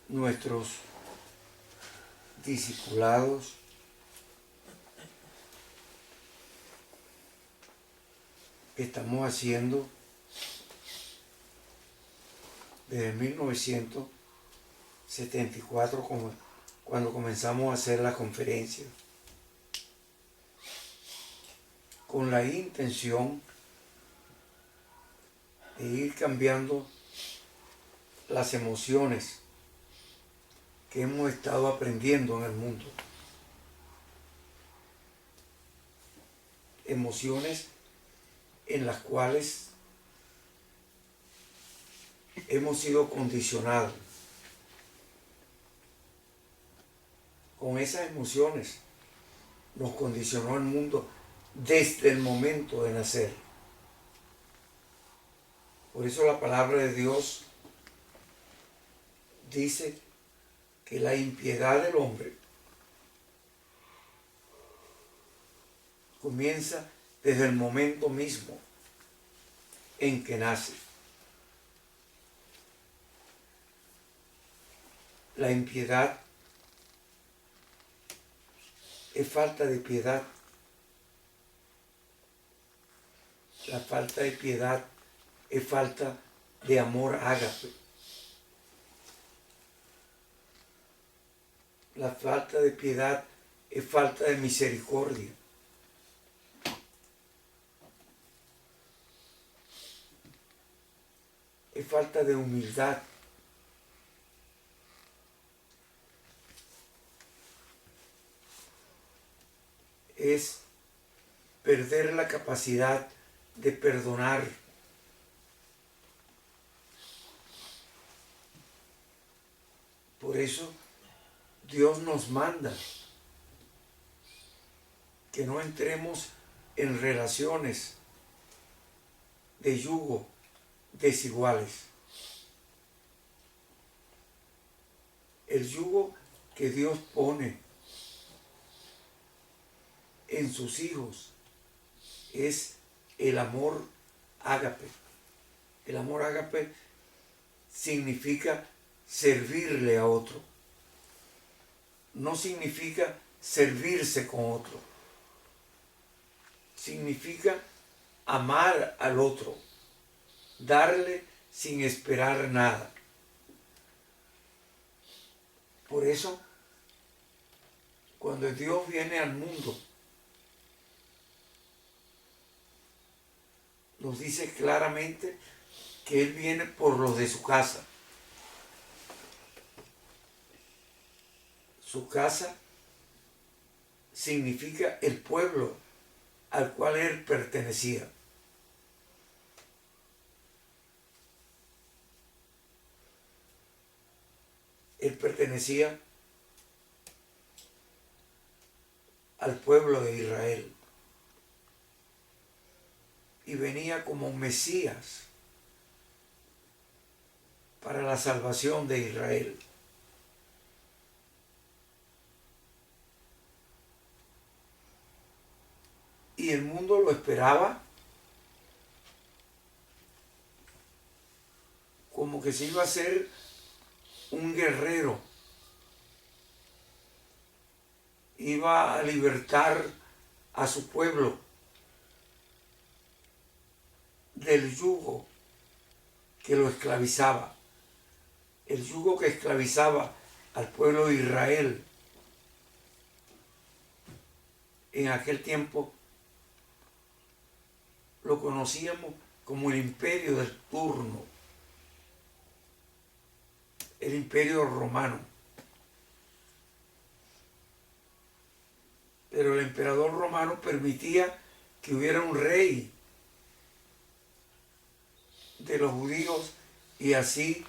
nuestros discipulados que estamos haciendo desde 1974, cuando comenzamos a hacer la conferencia, con la intención de ir cambiando las emociones que hemos estado aprendiendo en el mundo. Emociones en las cuales hemos sido condicionados. Con esas emociones nos condicionó el mundo desde el momento de nacer. Por eso la palabra de Dios dice que la impiedad del hombre comienza desde el momento mismo en que nace. La impiedad es falta de piedad. La falta de piedad es falta de amor ágape. La falta de piedad es falta de misericordia. Es falta de humildad. Es perder la capacidad de perdonar. Por eso Dios nos manda que no entremos en relaciones de yugo desiguales. El yugo que Dios pone en sus hijos es el amor ágape. El amor ágape significa servirle a otro. No significa servirse con otro. Significa amar al otro, darle sin esperar nada. Por eso, cuando Dios viene al mundo, nos dice claramente que Él viene por los de su casa. Su casa significa el pueblo al cual Él pertenecía. Él pertenecía al pueblo de Israel y venía como Mesías para la salvación de Israel. Y el mundo lo esperaba como que se iba a ser un guerrero, iba a libertar a su pueblo del yugo que lo esclavizaba, el yugo que esclavizaba al pueblo de Israel. En aquel tiempo lo conocíamos como el imperio del turno, el imperio romano. Pero el emperador romano permitía que hubiera un rey de los judíos y así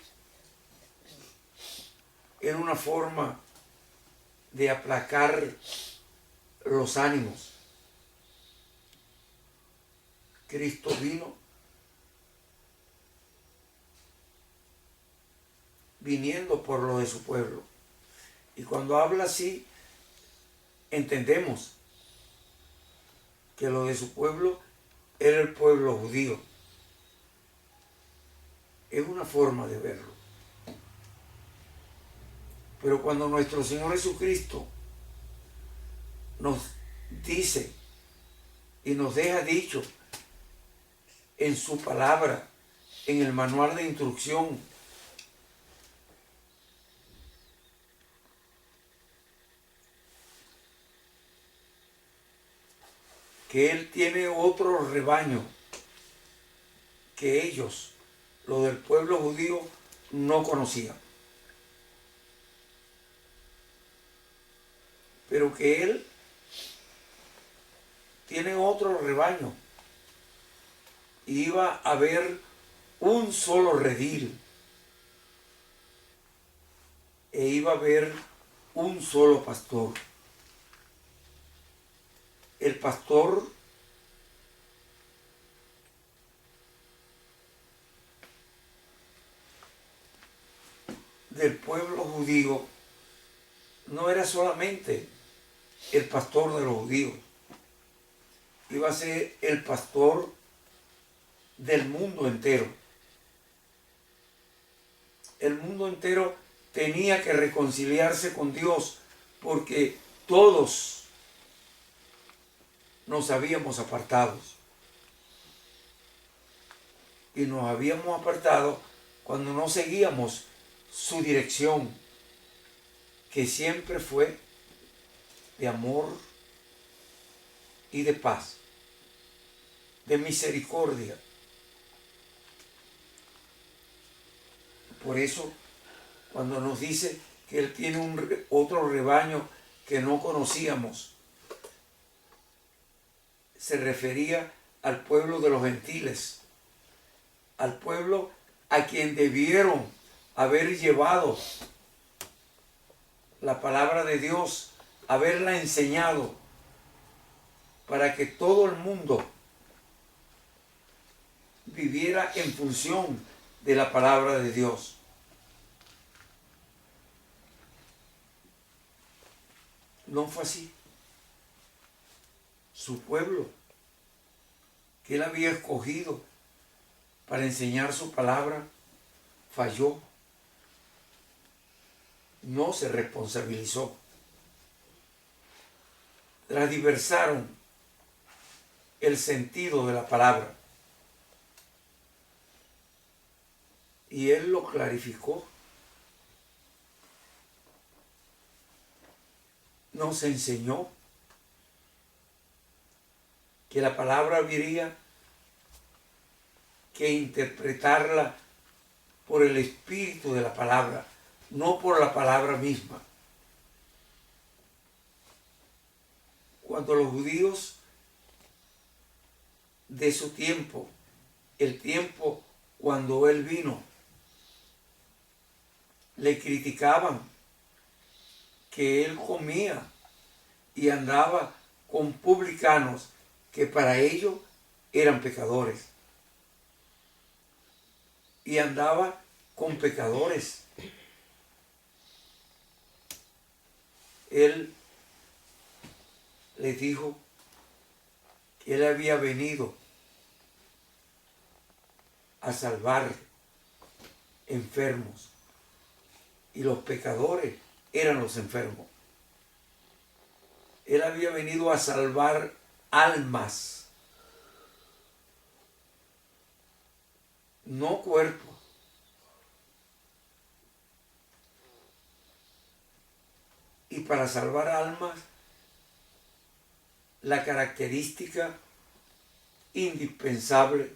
era una forma de aplacar los ánimos. Cristo vino viniendo por lo de su pueblo. Y cuando habla así, entendemos que lo de su pueblo era el pueblo judío. Es una forma de verlo. Pero cuando nuestro Señor Jesucristo nos dice y nos deja dicho en su palabra, en el manual de instrucción, que Él tiene otro rebaño que ellos, los del pueblo judío, no conocían. Pero que Él tiene otro rebaño. Y iba a haber un solo redil. E iba a haber un solo pastor. El pastor del pueblo judío no era solamente el pastor de los judíos, iba a ser el pastor del mundo entero. El mundo entero tenía que reconciliarse con Dios porque todos nos habíamos apartado. Y nos habíamos apartado cuando no seguíamos su dirección, que siempre fue de amor y de paz, de misericordia. Por eso, cuando nos dice que Él tiene otro rebaño que no conocíamos, se refería al pueblo de los gentiles, al pueblo a quien debieron haber llevado la palabra de Dios, haberla enseñado, para que todo el mundo viviera en función de la palabra de Dios. No fue así. Su pueblo, que Él había escogido para enseñar su palabra, falló. No se responsabilizó. Transversaron el sentido de la palabra. Y Él lo clarificó. Nos enseñó que la palabra habría que interpretarla por el espíritu de la palabra, no por la palabra misma. Cuando los judíos de su tiempo, el tiempo cuando Él vino, le criticaban que Él comía y andaba con publicanos que para ellos eran pecadores. Y andaba con pecadores. Él les dijo que Él había venido a salvar enfermos y los pecadores eran los enfermos. Él había venido a salvar almas, no cuerpos. Y para salvar almas, la característica indispensable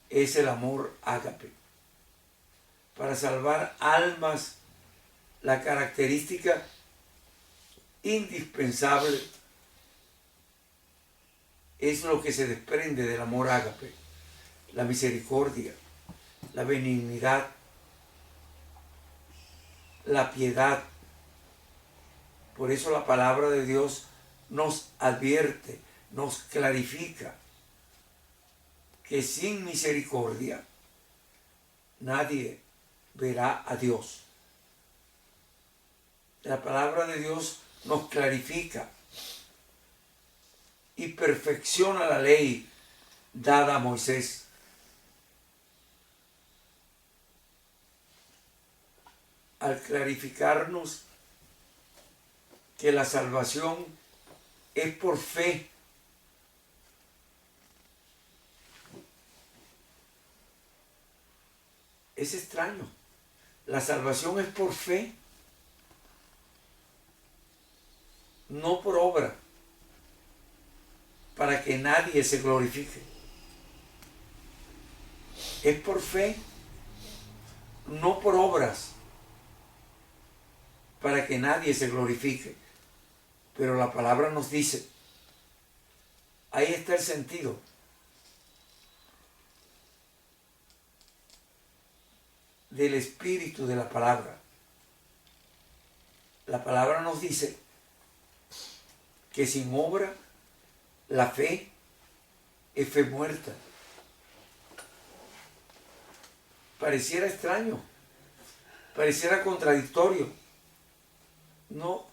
es el amor ágape. Para salvar almas, la característica indispensable es lo que se desprende del amor ágape: la misericordia, la benignidad, la piedad. Por eso la palabra de Dios nos advierte, nos clarifica que sin misericordia nadie verá a Dios. La palabra de Dios nos clarifica y perfecciona la ley dada a Moisés. Al clarificarnos que la salvación es por fe. Es extraño. La salvación es por fe, no por obra, para que nadie se glorifique. Es por fe, no por obras, para que nadie se glorifique. Pero la palabra nos dice, ahí está el sentido. Del espíritu de la palabra. La palabra nos dice que sin obra la fe es fe muerta. Pareciera extraño, pareciera contradictorio. No,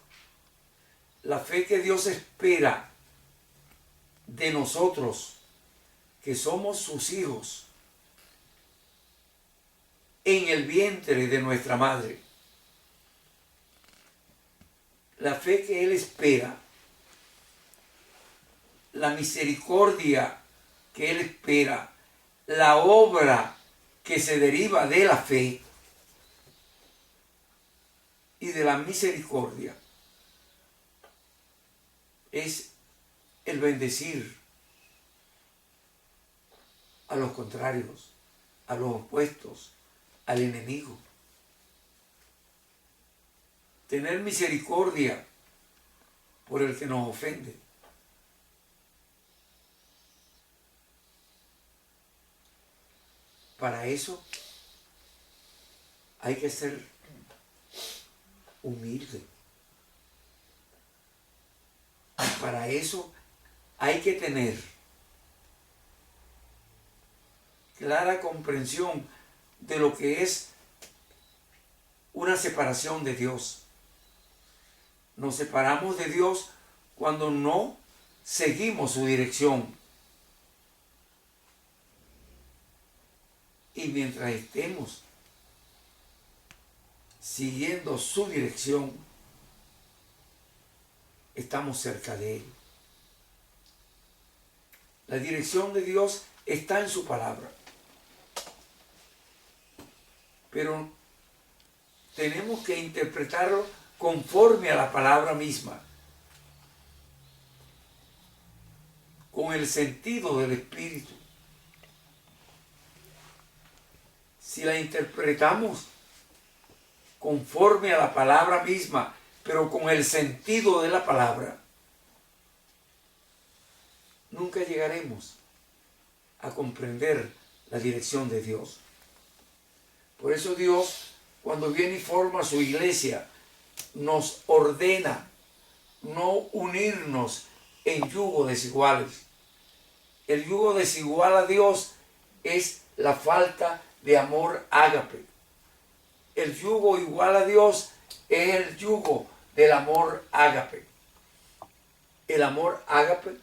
la fe que Dios espera de nosotros, que somos sus hijos, en el vientre de nuestra madre. La fe que Él espera, la misericordia que Él espera, la obra que se deriva de la fe y de la misericordia, es el bendecir a los contrarios, a los opuestos, al enemigo. Tener misericordia por el que nos ofende. Para eso hay que ser humilde. Para eso hay que tener clara comprensión de lo que es una separación de Dios. Nos separamos de Dios cuando no seguimos su dirección. Y mientras estemos siguiendo su dirección, estamos cerca de Él. La dirección de Dios está en su palabra. Pero tenemos que interpretarlo conforme a la palabra misma, con el sentido del Espíritu. Si la interpretamos conforme a la palabra misma, pero con el sentido de la palabra, nunca llegaremos a comprender la dirección de Dios. Por eso Dios, cuando viene y forma su iglesia, nos ordena no unirnos en yugo desiguales. El yugo desigual a Dios es la falta de amor ágape. El yugo igual a Dios es el yugo del amor ágape. El amor ágape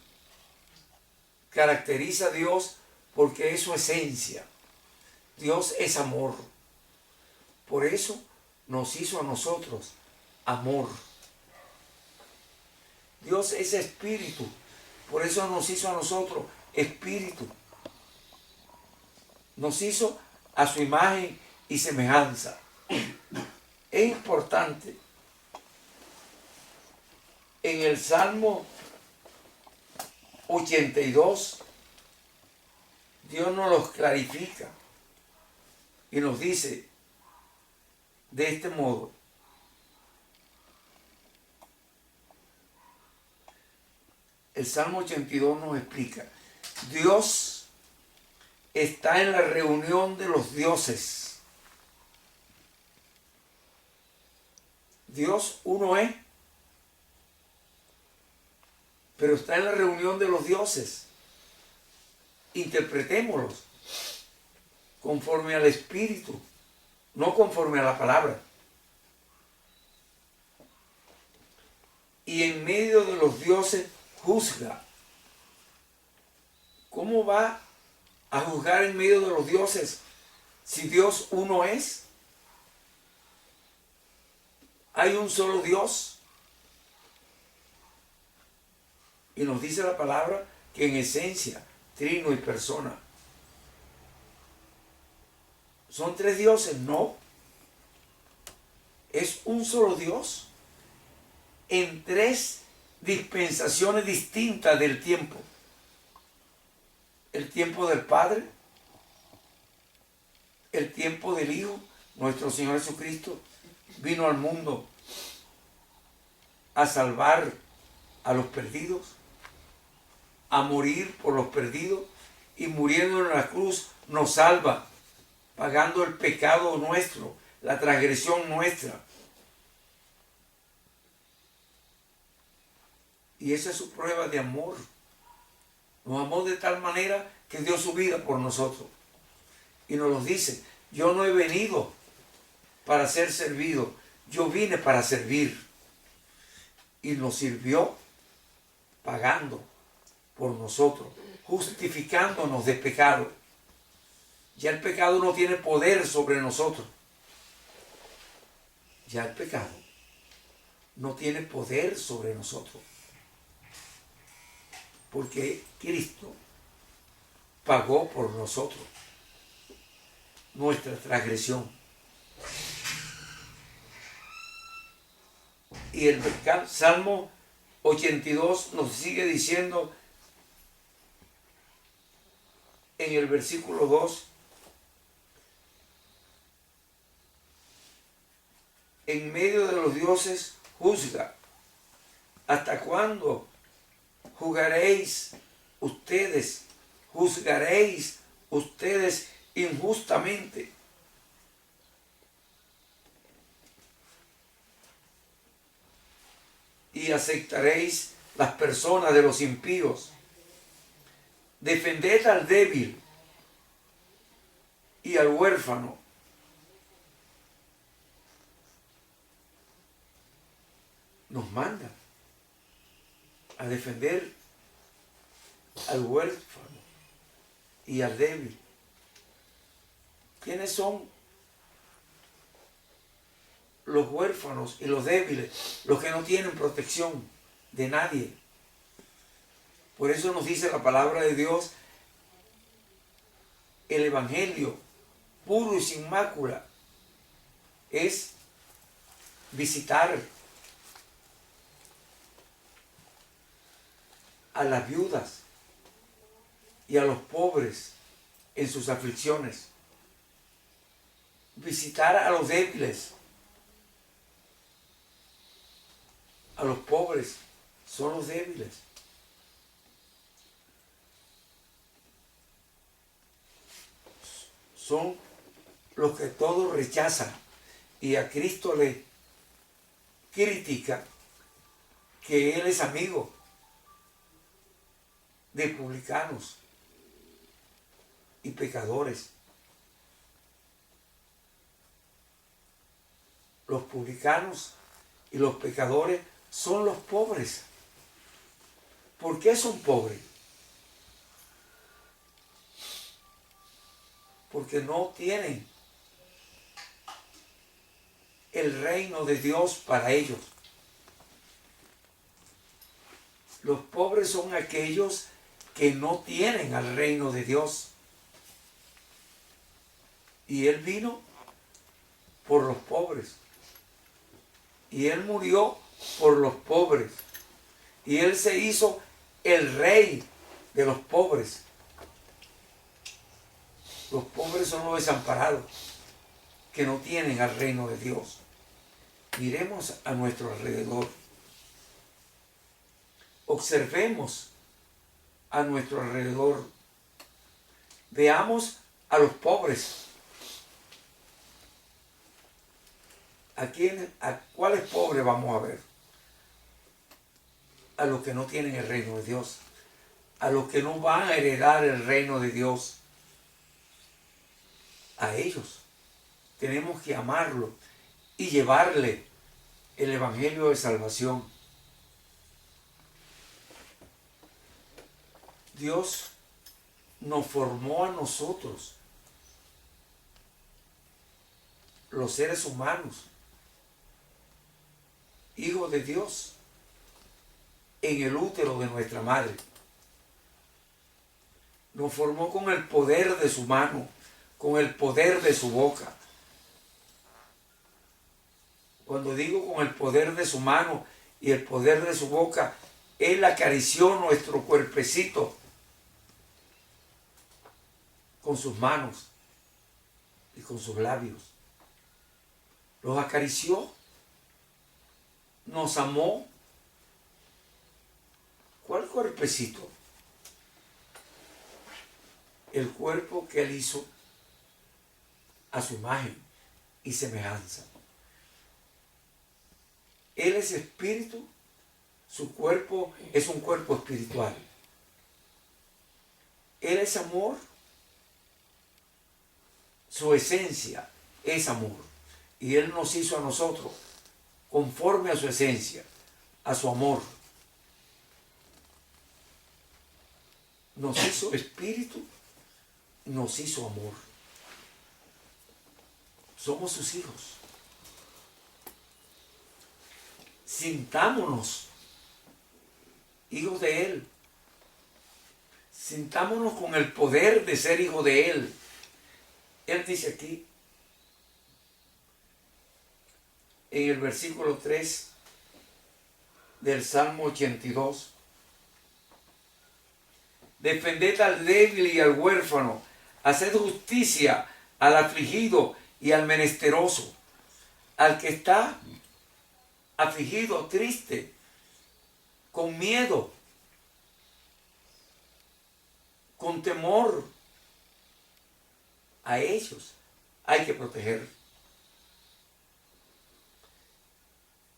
caracteriza a Dios porque es su esencia. Dios es amor. Por eso nos hizo a nosotros amor. Dios es espíritu. Por eso nos hizo a nosotros espíritu. Nos hizo a su imagen y semejanza. Es importante. En el Salmo 82, Dios nos los clarifica y nos dice de este modo: el Salmo 82 nos explica, Dios está en la reunión de los dioses. Dios uno es, pero está en la reunión de los dioses. Interpretémoslos conforme al Espíritu, no conforme a la palabra. Y en medio de los dioses juzga. ¿Cómo va a juzgar en medio de los dioses si Dios uno es? Hay un solo Dios. Y nos dice la palabra que en esencia, trino y persona. ¿Son tres dioses? No. Es un solo Dios en tres dispensaciones distintas del tiempo. El tiempo del Padre, el tiempo del Hijo, nuestro Señor Jesucristo, vino al mundo a salvar a los perdidos, a morir por los perdidos, y muriendo en la cruz nos salva, pagando el pecado nuestro, la transgresión nuestra. Y esa es su prueba de amor. Nos amó de tal manera que dio su vida por nosotros. Y nos lo dice: yo no he venido para ser servido, yo vine para servir. Y nos sirvió pagando por nosotros, justificándonos de pecado. Ya el pecado no tiene poder sobre nosotros. Ya el pecado no tiene poder sobre nosotros. Porque Cristo pagó por nosotros nuestra transgresión. Y el Salmo 82 nos sigue diciendo en el versículo 2: en medio de los dioses juzga. ¿Hasta cuándo juzgaréis ustedes injustamente? Y aceptaréis las personas de los impíos. Defended al débil y al huérfano. Nos manda a defender al huérfano y al débil. ¿Quiénes son los huérfanos y los débiles? Los que no tienen protección de nadie. Por eso nos dice la palabra de Dios: el evangelio puro y sin mácula es visitar a las viudas y a los pobres en sus aflicciones. Visitar a los débiles, a los pobres. Son los débiles. Son los que todos rechazan, y a Cristo le critica que Él es amigo de publicanos y pecadores. Los publicanos y los pecadores son los pobres. ¿Por qué son pobres? Porque no tienen el reino de Dios para ellos. Los pobres son aquellos que no tienen al reino de Dios. Y Él vino por los pobres. Y Él murió por los pobres. Y Él se hizo el rey de los pobres. Los pobres son los desamparados, que no tienen al reino de Dios. Miremos a nuestro alrededor. Observemos a nuestro alrededor. Veamos a los pobres. ¿A cuáles pobres vamos a ver? A los que no tienen el reino de Dios. A los que no van a heredar el reino de Dios. A ellos tenemos que amarlo y llevarle el evangelio de salvación. Dios nos formó a nosotros, los seres humanos, hijos de Dios, en el útero de nuestra madre. Nos formó con el poder de su mano, con el poder de su boca. Cuando digo con el poder de su mano y el poder de su boca, Él acarició nuestro cuerpecito con sus manos y con sus labios. Los acarició, nos amó. ¿Cuál cuerpecito? El cuerpo que Él hizo a su imagen y semejanza. Él es espíritu, su cuerpo es un cuerpo espiritual. Él es amor, su esencia es amor. Y Él nos hizo a nosotros conforme a su esencia, a su amor. Nos hizo espíritu, nos hizo amor. Somos sus hijos. Sintámonos hijos de Él. Sintámonos con el poder de ser hijos de Él. Él dice aquí, en el versículo 3 del Salmo 82, defended al débil y al huérfano, haced justicia al afligido y al menesteroso, al que está afligido, triste, con miedo, con temor. A ellos hay que proteger.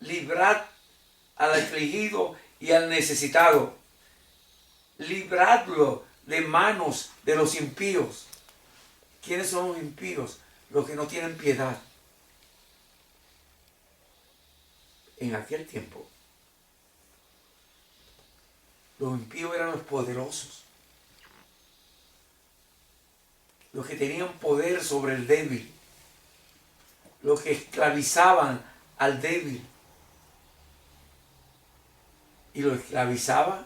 Librad al afligido y al necesitado. Libradlo de manos de los impíos. ¿Quiénes son los impíos? Los que no tienen piedad. En aquel tiempo, los impíos eran los poderosos, los que tenían poder sobre el débil, los que esclavizaban al débil. Y lo esclavizaba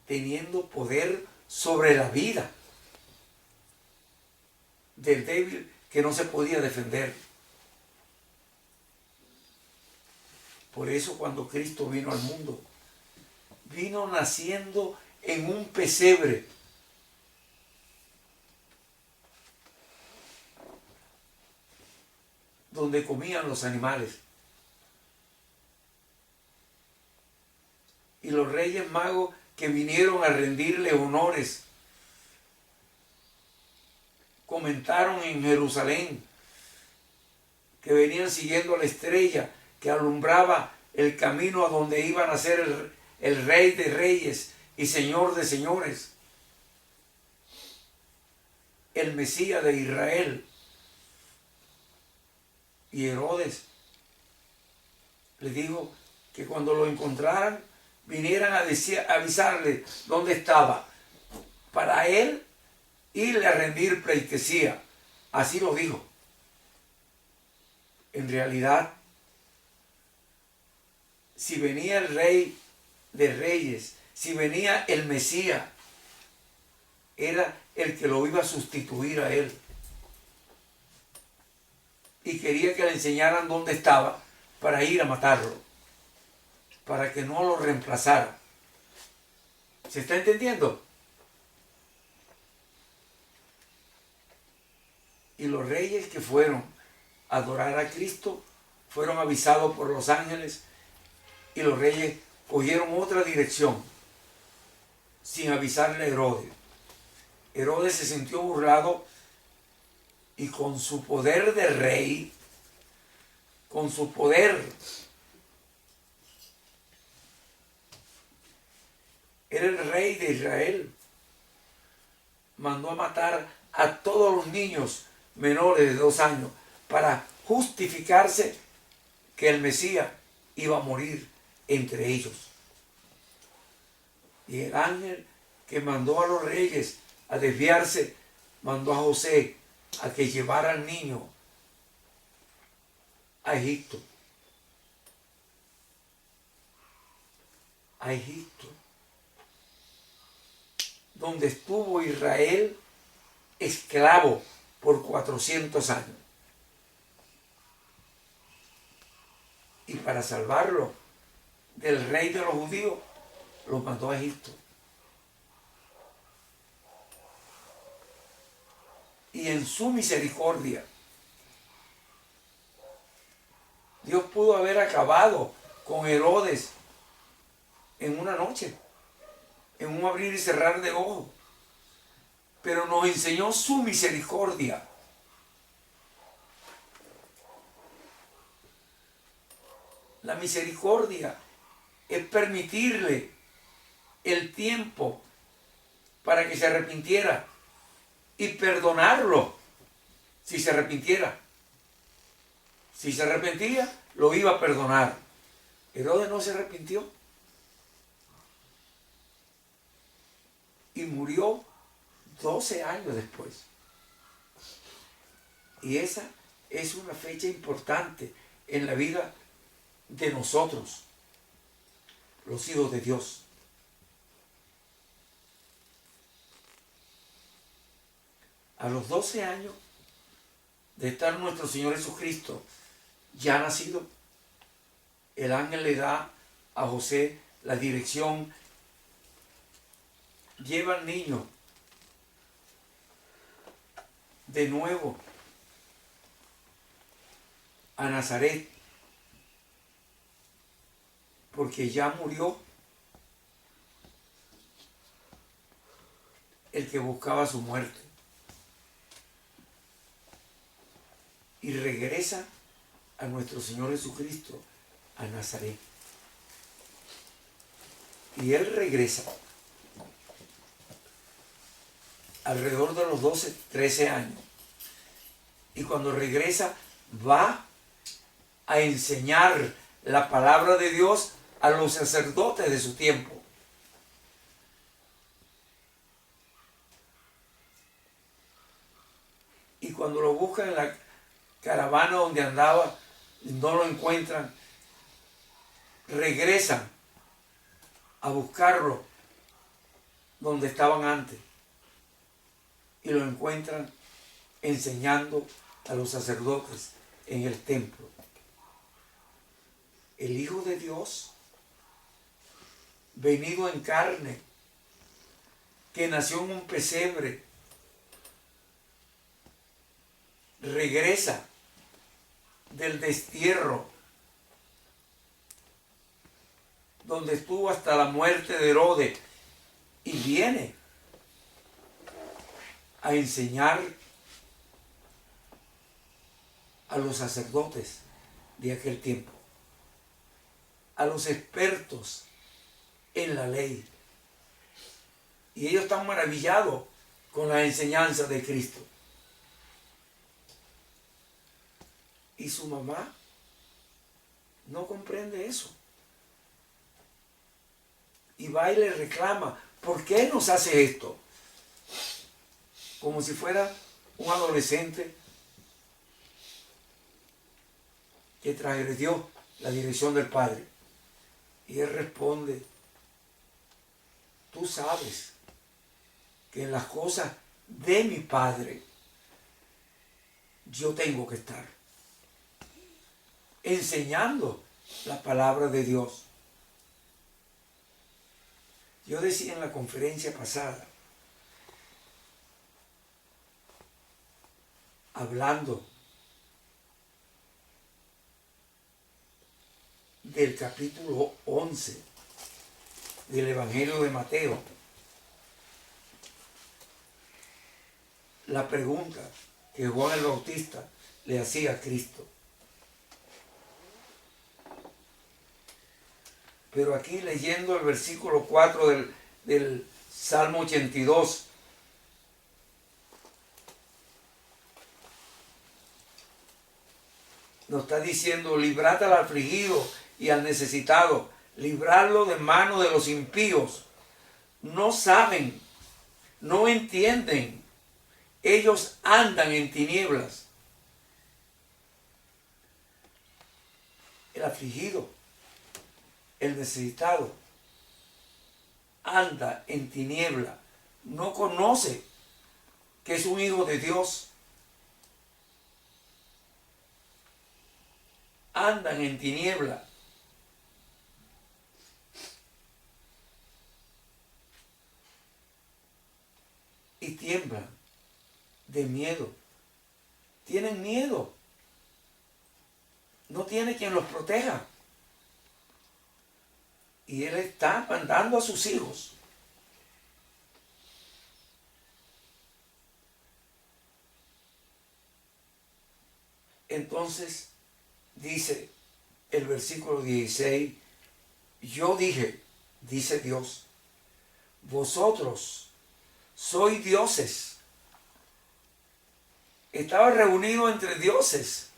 teniendo poder sobre la vida del débil que no se podía defender. Por eso cuando Cristo vino al mundo, vino naciendo en un pesebre. Donde comían los animales. Y los reyes magos que vinieron a rendirle honores comentaron en Jerusalén que venían siguiendo la estrella que alumbraba el camino a donde iban a ser el rey de reyes y señor de señores, el Mesías de Israel. Y Herodes le dijo que cuando lo encontraran vinieran a avisarle dónde estaba, para él irle a rendir pleitesía. Así lo dijo. En realidad, si venía el rey de reyes, si venía el Mesías, era el que lo iba a sustituir a él. Y quería que le enseñaran dónde estaba para ir a matarlo, para que no lo reemplazara. ¿Se está entendiendo? Y los reyes que fueron a adorar a Cristo fueron avisados por los ángeles, y los reyes cogieron otra dirección sin avisarle a Herodes. Herodes se sintió burlado y con su poder de rey, con su poder, era el rey de Israel, mandó a matar a todos los niños menores de 2 años para justificarse que el Mesías iba a morir entre ellos. Y el ángel que mandó a los reyes a desviarse, mandó a José a que llevara al niño a Egipto. a Egipto, donde estuvo Israel esclavo por 400 años. Y para salvarlo del rey de los judíos, los mandó a Egipto. Y en su misericordia, Dios pudo haber acabado con Herodes en una noche, en un abrir y cerrar de ojos. Pero nos enseñó su misericordia. La misericordia es permitirle el tiempo para que se arrepintiera y perdonarlo si se arrepintiera. Si se arrepentía, lo iba a perdonar. Herodes no se arrepintió y murió 12 años después. Y esa es una fecha importante en la vida de nosotros, los hijos de Dios. A los 12 años de estar nuestro Señor Jesucristo ya nacido, el ángel le da a José la dirección: lleva al niño de nuevo a Nazaret, porque ya murió el que buscaba su muerte. Y regresa a nuestro Señor Jesucristo a Nazaret. Y él regresa alrededor de los 12, 13 años. Y cuando regresa, va a enseñar la palabra de Dios a los sacerdotes de su tiempo. Y cuando lo buscan en la caravana donde andaba, no lo encuentran, regresan a buscarlo donde estaban antes y lo encuentran enseñando a los sacerdotes en el templo. El Hijo de Dios, venido en carne, que nació en un pesebre, regresa del destierro donde estuvo hasta la muerte de Herodes y viene a enseñar a los sacerdotes de aquel tiempo, a los expertos en la ley. Y ellos están maravillados con la enseñanza de Cristo. Y su mamá no comprende eso. Y va y le reclama: ¿por qué nos hace esto? Como si fuera un adolescente que transgredió la dirección del padre. Y él responde: tú sabes que en las cosas de mi padre yo tengo que estar enseñando la palabra de Dios. Yo decía en la conferencia pasada, hablando del capítulo 11 del Evangelio de Mateo, la pregunta que Juan el Bautista le hacía a Cristo. Pero aquí, leyendo el versículo 4 del Salmo 82, nos está diciendo: librad al afligido y al necesitado, librarlo de mano de los impíos. No saben, no entienden, ellos andan en tinieblas. El afligido, el necesitado, anda en tiniebla, no conoce que es un hijo de Dios. Andan en tiniebla. Y tiemblan de miedo. Tienen miedo. No tiene quien los proteja. Y Él está mandando a sus hijos. Entonces dice el versículo 16, yo dije, dice Dios, vosotros sois dioses. Estaba reunido entre dioses.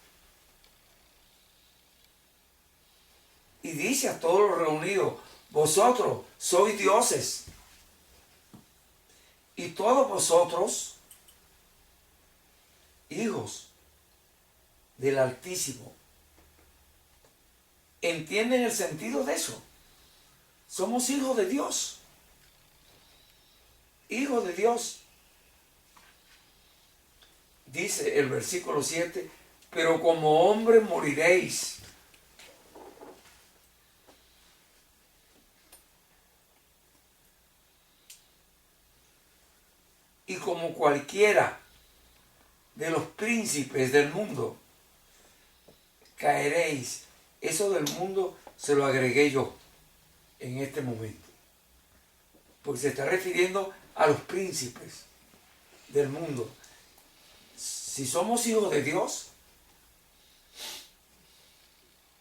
Y dice a todos los reunidos, vosotros sois dioses. Y todos vosotros, hijos del Altísimo. ¿Entienden el sentido de eso? Somos hijos de Dios. Hijos de Dios. Dice el versículo 7, pero como hombres moriréis. Y como cualquiera de los príncipes del mundo, caeréis. Eso del mundo se lo agregué yo en este momento. Porque se está refiriendo a los príncipes del mundo. Si somos hijos de Dios,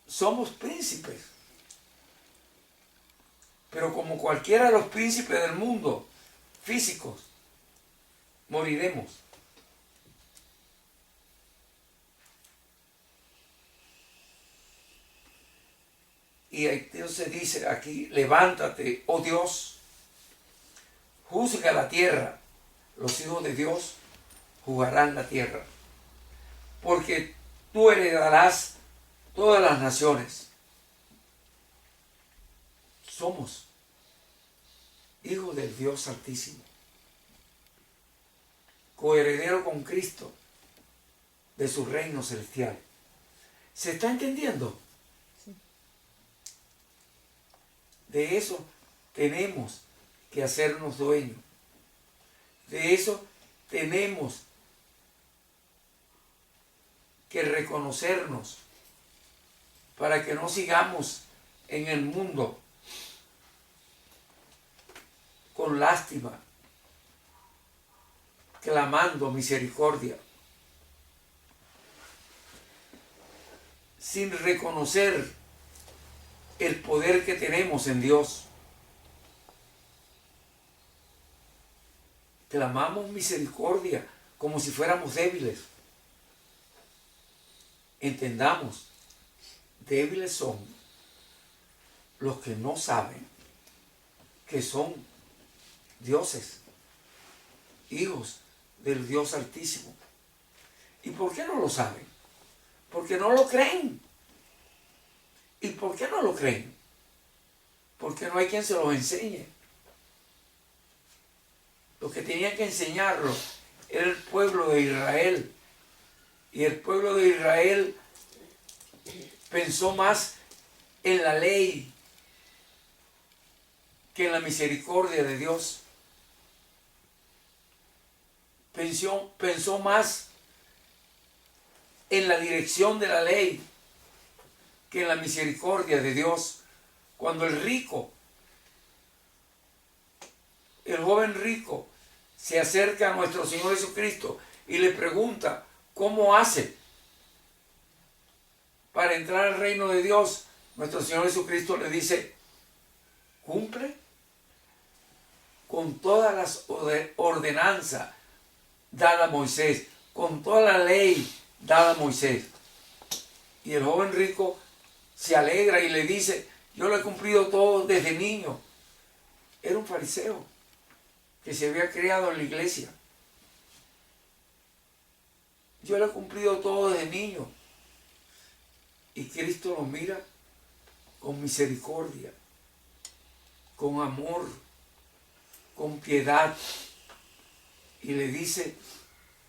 somos príncipes. Pero como cualquiera de los príncipes del mundo, físicos, moriremos. Y entonces dice aquí, levántate, oh Dios, juzga la tierra. Los hijos de Dios juzgarán la tierra. Porque tú heredarás todas las naciones. Somos hijos del Dios Altísimo. Coheredero con Cristo de su reino celestial. ¿Se está entendiendo? De eso tenemos que hacernos dueños. De eso tenemos que reconocernos para que no sigamos en el mundo con lástima, clamando misericordia, sin reconocer el poder que tenemos en Dios. Clamamos misericordia como si fuéramos débiles. Entendamos, débiles son los que no saben que son dioses, hijos del Dios Altísimo. ¿Y por qué no lo saben? Porque no lo creen. ¿Y por qué no lo creen? Porque no hay quien se los enseñe. Los que tenían que enseñarlo era el pueblo de Israel. Y el pueblo de Israel pensó más en la ley que en la misericordia de Dios. Pensó más en la dirección de la ley que en la misericordia de Dios. Cuando el rico, el joven rico, se acerca a nuestro Señor Jesucristo y le pregunta cómo hace para entrar al reino de Dios, nuestro Señor Jesucristo le dice, cumple con todas las ordenanzas dadas a Moisés, con toda la ley dada a Moisés. Y el joven rico se alegra y le dice, yo lo he cumplido todo desde niño. Era un fariseo que se había criado en la iglesia. Yo lo he cumplido todo desde niño. Y Cristo lo mira con misericordia, con amor, con piedad y le dice,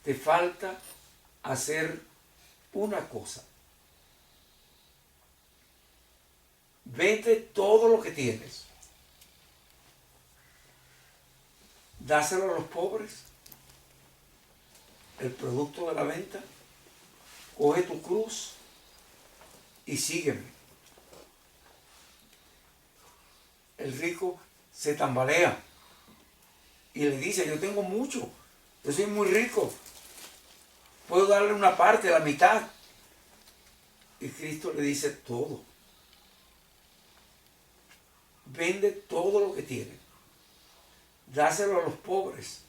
te falta hacer una cosa. Vende todo lo que tienes, dáselo a los pobres, el producto de la venta, coge tu cruz y sígueme. El rico se tambalea y le dice, yo tengo mucho, yo soy muy rico, puedo darle una parte, la mitad. Y Cristo le dice todo. Vende todo lo que tienes, dáselo a los pobres,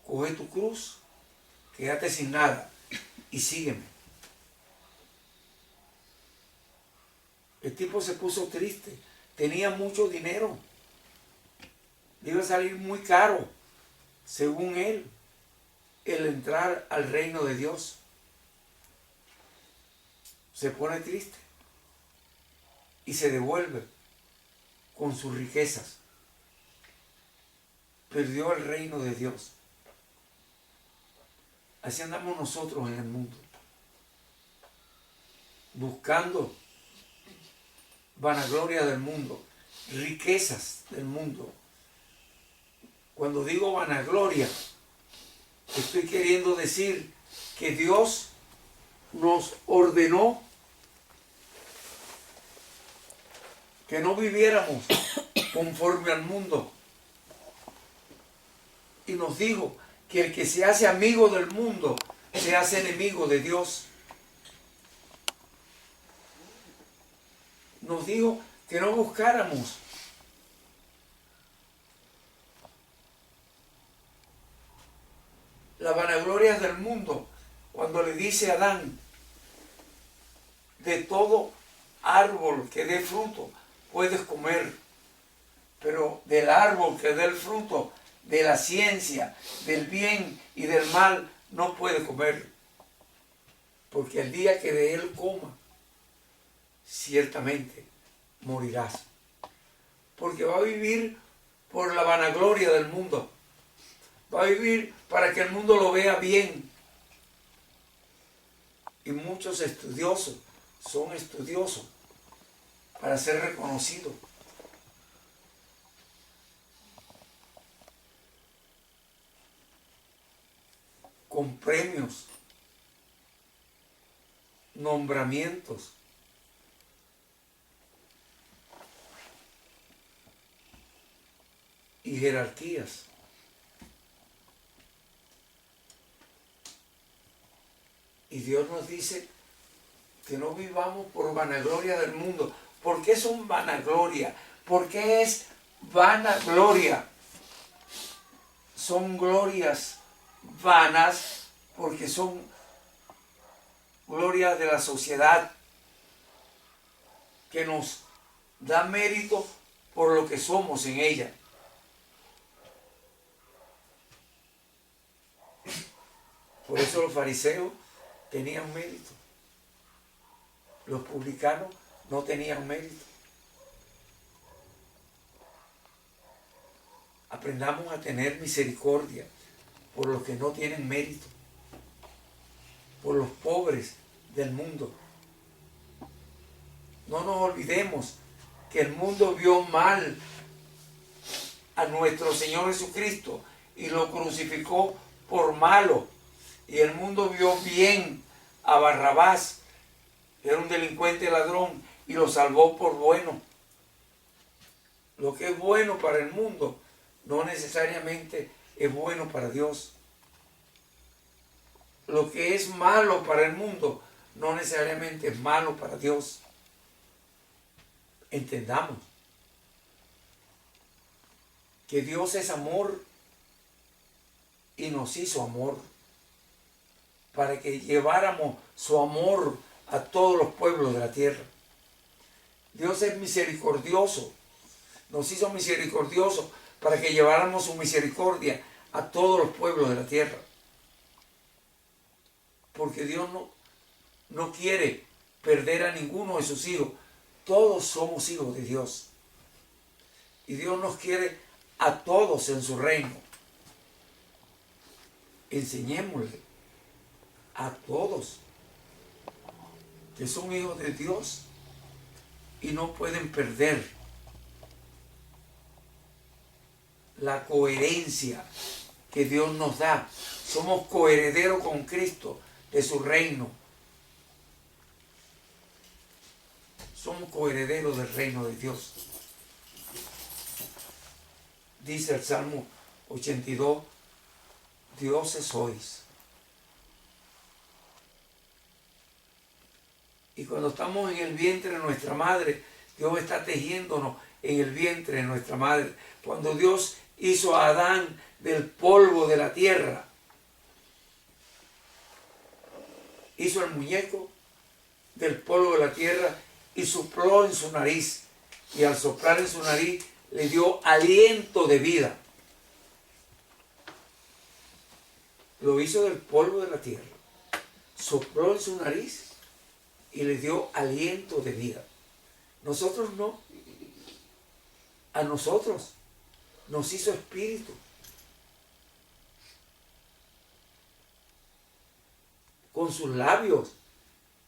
coge tu cruz, quédate sin nada y sígueme. El tipo se puso triste, tenía mucho dinero, le iba a salir muy caro, según él, el entrar al reino de Dios. Se pone triste y se devuelve con sus riquezas. Perdió el reino de Dios. Así andamos nosotros en el mundo, buscando vanagloria del mundo, riquezas del mundo. Cuando digo vanagloria, estoy queriendo decir que Dios nos ordenó que no viviéramos conforme al mundo. Y nos dijo que el que se hace amigo del mundo se hace enemigo de Dios. Nos dijo que no buscáramos las vanaglorias del mundo, cuando le dice a Adán, de todo árbol que dé fruto puedes comer, pero del árbol que dé el fruto de la ciencia, del bien y del mal, no puedes comer, porque el día que de él coma, ciertamente morirás, porque va a vivir por la vanagloria del mundo, va a vivir para que el mundo lo vea bien. Y muchos estudiosos son estudiosos para ser reconocidos. Con premios, nombramientos, y jerarquías. Y Dios nos dice que no vivamos por vanagloria del mundo. ¿Por qué son vanagloria? ¿Por qué es vanagloria? Son glorias vanas porque son glorias de la sociedad que nos da mérito por lo que somos en ella. Por eso los fariseos tenían mérito. Los publicanos no tenían mérito. Aprendamos a tener misericordia por los que no tienen mérito, por los pobres del mundo. No nos olvidemos que el mundo vio mal a nuestro Señor Jesucristo y lo crucificó por malo. Y el mundo vio bien a Barrabás, que era un delincuente ladrón, y lo salvó por bueno. Lo que es bueno para el mundo no necesariamente es bueno para Dios. Lo que es malo para el mundo no necesariamente es malo para Dios. Entendamos que Dios es amor y nos hizo amor para que lleváramos su amor a todos los pueblos de la tierra. Dios es misericordioso, nos hizo misericordiosos para que lleváramos su misericordia a todos los pueblos de la tierra. Porque Dios no quiere perder a ninguno de sus hijos. Todos somos hijos de Dios. Y Dios nos quiere a todos en su reino. Enseñémosle a todos que son hijos de Dios y no pueden perder la coherencia que Dios nos da. Somos coherederos con Cristo de su reino. Somos coherederos del reino de Dios. Dice el Salmo 82, dioses sois. Y cuando estamos en el vientre de nuestra madre, Dios está tejiéndonos en el vientre de nuestra madre. Cuando Dios hizo a Adán del polvo de la tierra, hizo el muñeco del polvo de la tierra y sopló en su nariz. Y al soplar en su nariz le dio aliento de vida. Lo hizo del polvo de la tierra. Sopló en su nariz y le dio aliento de vida. Nosotros no. A nosotros nos hizo espíritu. Con sus labios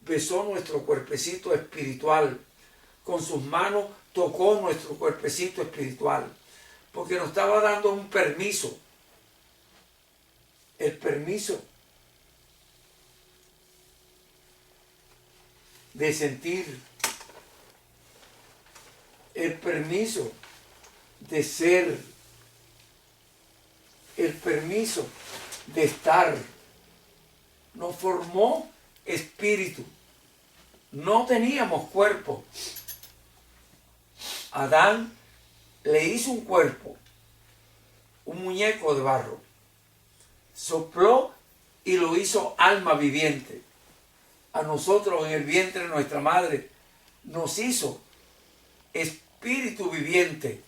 besó nuestro cuerpecito espiritual. Con sus manos tocó nuestro cuerpecito espiritual. Porque nos estaba dando un permiso. El permiso de sentir. El permiso de ser. El permiso de estar. Nos formó espíritu. No teníamos cuerpo. Adán le hizo un cuerpo, un muñeco de barro. Sopló y lo hizo alma viviente. A nosotros en el vientre de nuestra madre nos hizo espíritu viviente.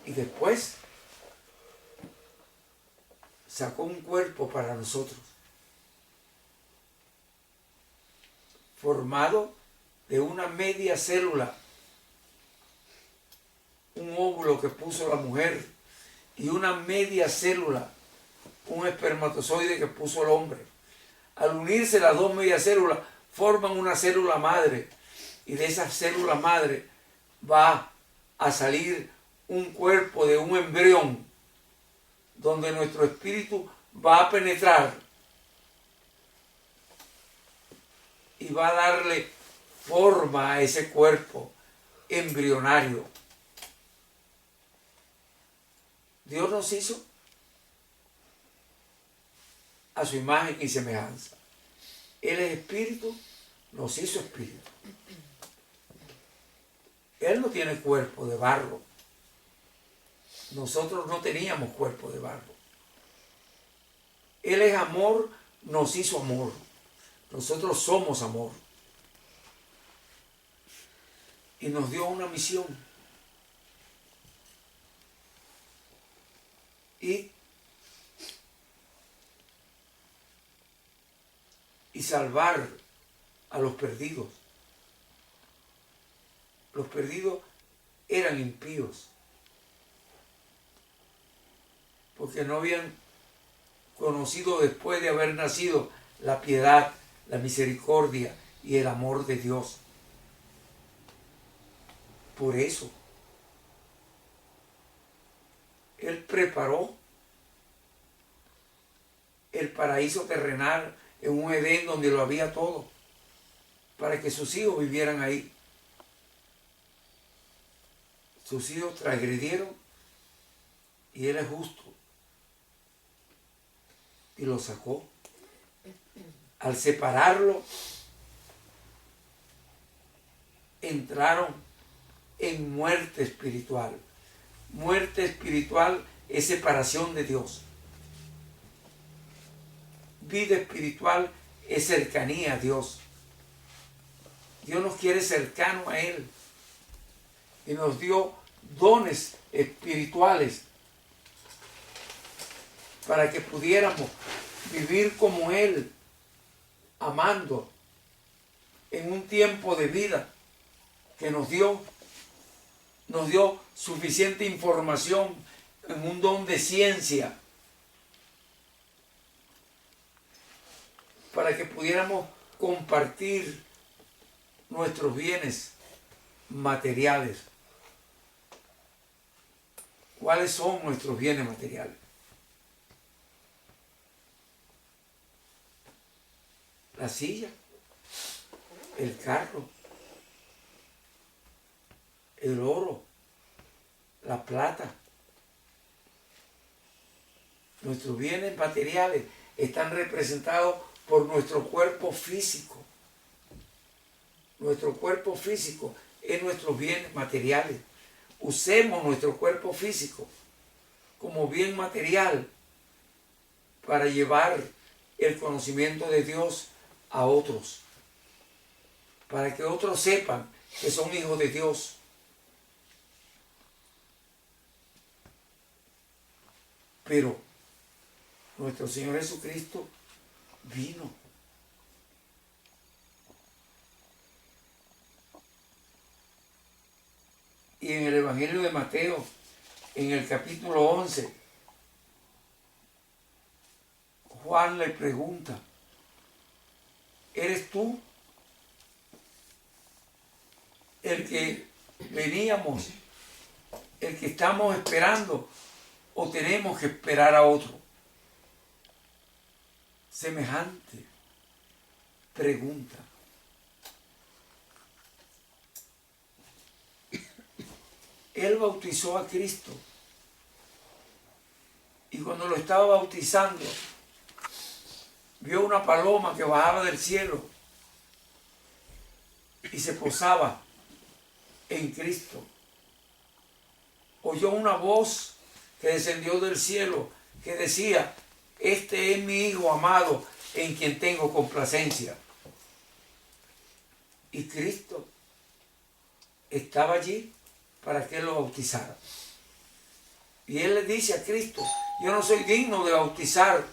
Y después sacó un cuerpo para nosotros, formado de una media célula, un óvulo que puso la mujer, y una media célula, un espermatozoide que puso el hombre. Al unirse las dos medias células, forman una célula madre, y de esa célula madre va a salir un cuerpo de un embrión, donde nuestro espíritu va a penetrar y va a darle forma a ese cuerpo embrionario. Dios nos hizo a su imagen y semejanza. Él es espíritu, nos hizo espíritu. Él no tiene cuerpo de barro. Nosotros no teníamos cuerpo de barro. Él es amor, nos hizo amor. Nosotros somos amor. Y nos dio una misión. Y salvar a los perdidos. Los perdidos eran impíos, porque no habían conocido después de haber nacido la piedad, la misericordia y el amor de Dios. Por eso Él preparó el paraíso terrenal en un Edén donde lo había todo, para que sus hijos vivieran ahí. Sus hijos transgredieron y Él es justo y lo sacó. Al separarlo, entraron en muerte espiritual. Muerte espiritual es separación de Dios. Vida espiritual es cercanía a Dios. Dios nos quiere cercano a Él y nos dio dones espirituales para que pudiéramos vivir como Él, amando en un tiempo de vida que nos dio suficiente información en un don de ciencia para que pudiéramos compartir nuestros bienes materiales. ¿Cuáles son nuestros bienes materiales? La silla, el carro, el oro, la plata. Nuestros bienes materiales están representados por nuestro cuerpo físico. Nuestro cuerpo físico es nuestros bienes materiales. Usemos nuestro cuerpo físico como bien material para llevar el conocimiento de Dios a otros, para que otros sepan que son hijos de Dios. Pero nuestro Señor Jesucristo vino. Y en el Evangelio de Mateo, en el capítulo 11, Juan le pregunta, ¿eres tú el que veníamos, el que estamos esperando, o tenemos que esperar a otro? Semejante pregunta. Él bautizó a Cristo y cuando lo estaba bautizando vio una paloma que bajaba del cielo y se posaba en Cristo. Oyó una voz que descendió del cielo que decía, este es mi Hijo amado en quien tengo complacencia. Y Cristo estaba allí para que él lo bautizara. Y él le dice a Cristo, yo no soy digno de bautizar,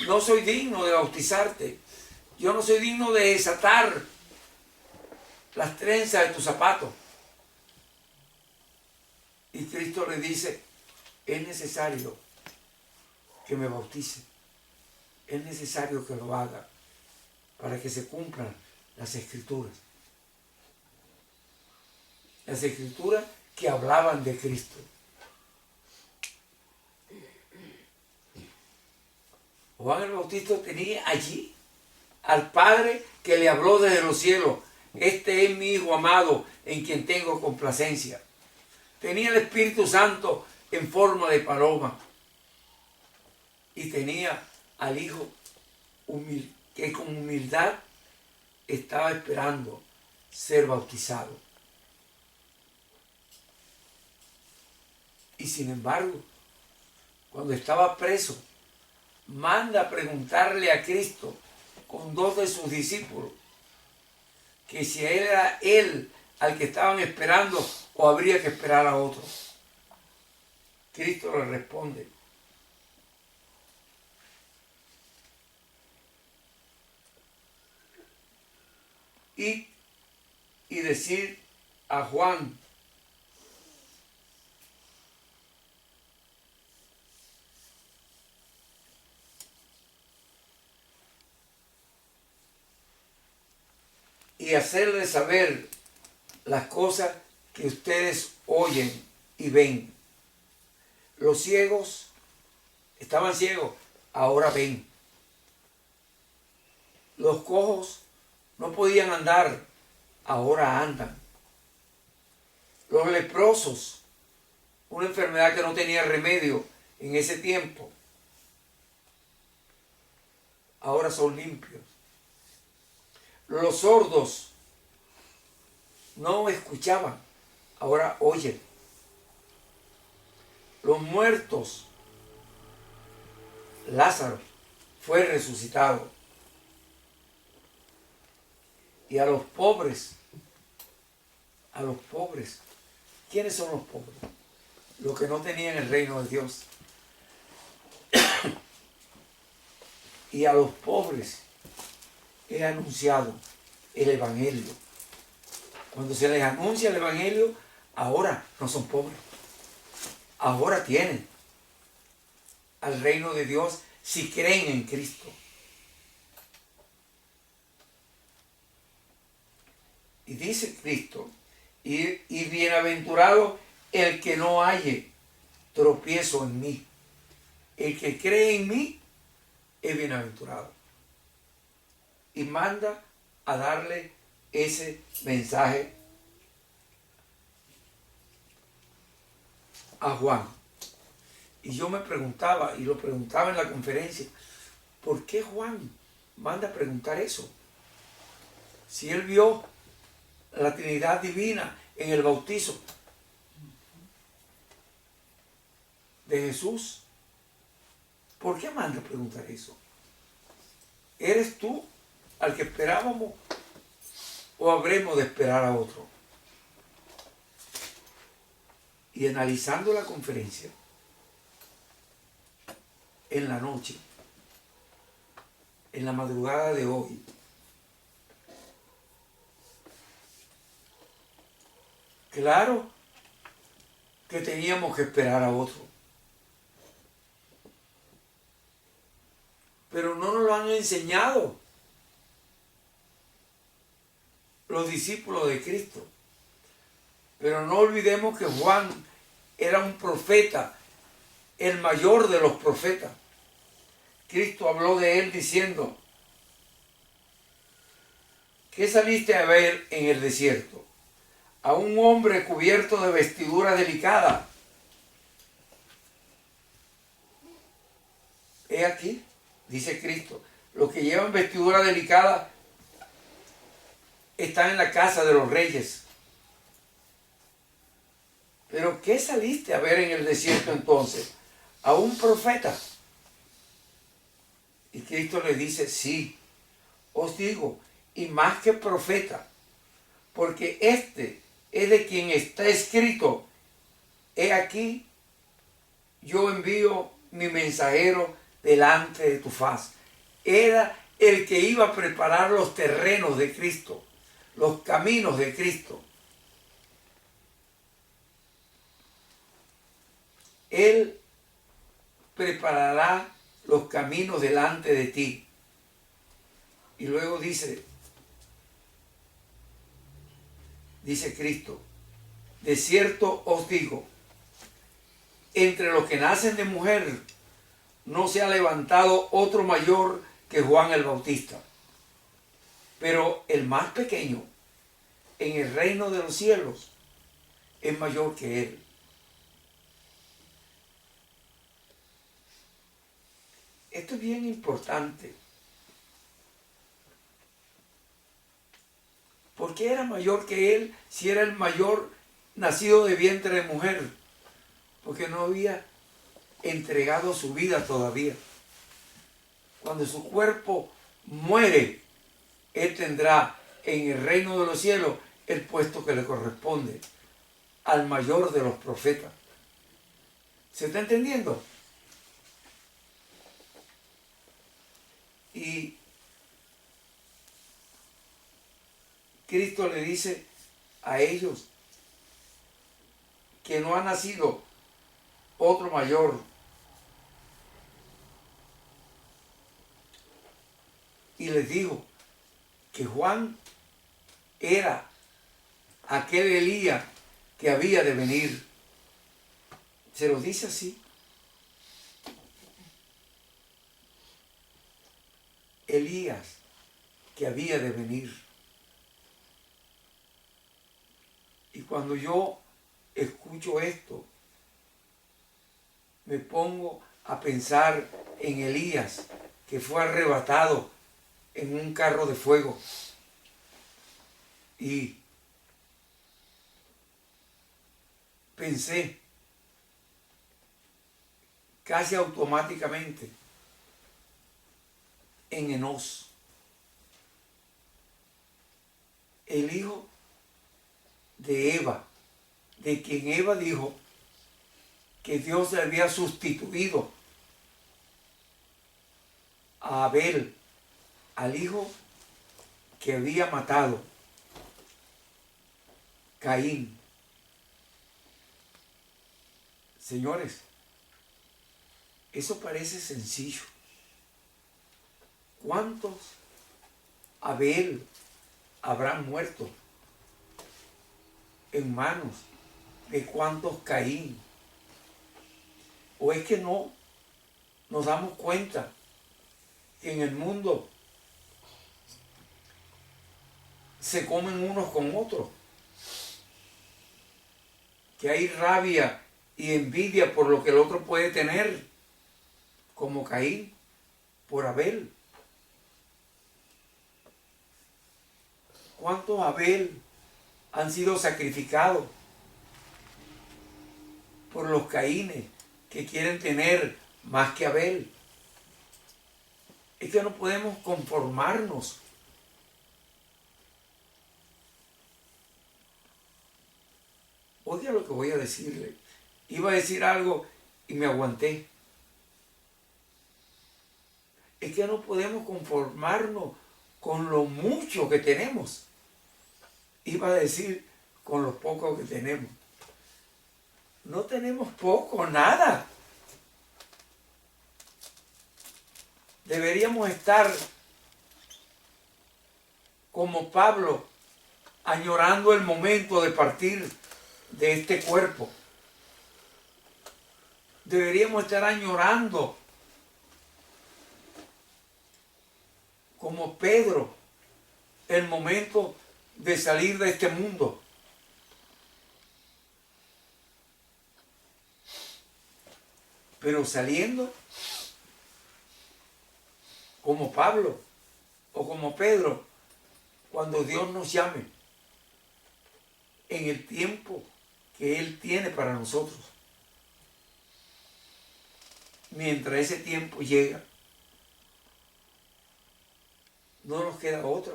no soy digno de bautizarte, yo no soy digno de desatar las trenzas de tus zapatos. Y Cristo le dice, es necesario que me bautice, es necesario que lo haga para que se cumplan las Escrituras. Las Escrituras que hablaban de Cristo. Juan el Bautista tenía allí al Padre que le habló desde los cielos. Este es mi Hijo amado en quien tengo complacencia. Tenía el Espíritu Santo en forma de paloma. Y tenía al Hijo que con humildad estaba esperando ser bautizado. Y sin embargo, cuando estaba preso, manda a preguntarle a Cristo con dos de sus discípulos que si era él al que estaban esperando o habría que esperar a otro. Cristo le responde, y decir a Juan, y hacerles saber las cosas que ustedes oyen y ven. Los ciegos estaban ciegos, ahora ven. Los cojos no podían andar, ahora andan. Los leprosos, una enfermedad que no tenía remedio en ese tiempo, ahora son limpios. Los sordos no escuchaban, ahora oyen. Los muertos, Lázaro fue resucitado. Y a los pobres, ¿quiénes son los pobres? Los que no tenían el reino de Dios. Y a los pobres he anunciado el Evangelio. Cuando se les anuncia el Evangelio, ahora no son pobres. Ahora tienen al reino de Dios si creen en Cristo. Y dice Cristo, y bienaventurado el que no halle tropiezo en mí. El que cree en mí es bienaventurado. Y manda a darle ese mensaje a Juan. Y yo me preguntaba, y lo preguntaba en la conferencia, ¿por qué Juan manda a preguntar eso? Si él vio la Trinidad divina en el bautizo de Jesús, ¿por qué manda a preguntar eso? ¿Eres tú al que esperábamos o habremos de esperar a otro? Y analizando la conferencia en la noche, en la madrugada de hoy, claro que teníamos que esperar a otro, pero no nos lo han enseñado los discípulos de Cristo. Pero no olvidemos que Juan era un profeta, el mayor de los profetas. Cristo habló de él diciendo, ¿qué saliste a ver en el desierto? A un hombre cubierto de vestidura delicada. He aquí, dice Cristo, los que llevan vestidura delicada están en la casa de los reyes. ¿Pero qué saliste a ver en el desierto entonces? ¿A un profeta? Y Cristo le dice, sí, os digo, y más que profeta, porque este es de quien está escrito, he aquí, yo envío mi mensajero delante de tu faz. Era el que iba a preparar los terrenos de Cristo, los caminos de Cristo. Él preparará los caminos delante de ti. Y luego dice Cristo, de cierto os digo, entre los que nacen de mujer no se ha levantado otro mayor que Juan el Bautista. Pero el más pequeño en el reino de los cielos es mayor que él. Esto es bien importante. ¿Por qué era mayor que él si era el mayor nacido de vientre de mujer? Porque no había entregado su vida todavía. Cuando su cuerpo muere, él tendrá en el reino de los cielos el puesto que le corresponde al mayor de los profetas. ¿Se está entendiendo? Y Cristo le dice a ellos que no ha nacido otro mayor. Y les dijo que Juan era aquel Elías que había de venir. Se lo dice así. Elías que había de venir. Y cuando yo escucho esto, me pongo a pensar en Elías, que fue arrebatado en un carro de fuego. Y pensé casi automáticamente en Enós, el hijo de Eva, de quien Eva dijo que Dios le había sustituido a Abel, al hijo que había matado. Caín. Señores, eso parece sencillo. ¿Cuántos Abel habrán muerto en manos de cuántos Caín? ¿O es que no nos damos cuenta que en el mundo se comen unos con otros? Que hay rabia y envidia por lo que el otro puede tener, como Caín por Abel. ¿Cuántos Abel han sido sacrificados por los Caínes que quieren tener más que Abel? Es que no podemos conformarnos. Oiga lo que voy a decirle. Iba a decir algo y me aguanté. Es que no podemos conformarnos con lo mucho que tenemos. Iba a decir con lo poco que tenemos. No tenemos poco, nada. Deberíamos estar como Pablo, añorando el momento de partir de este cuerpo. Deberíamos estar añorando como Pedro el momento de salir de este mundo. Pero saliendo como Pablo o como Pedro, cuando Dios nos llame, en el tiempo que Él tiene para nosotros. Mientras ese tiempo llega, no nos queda otra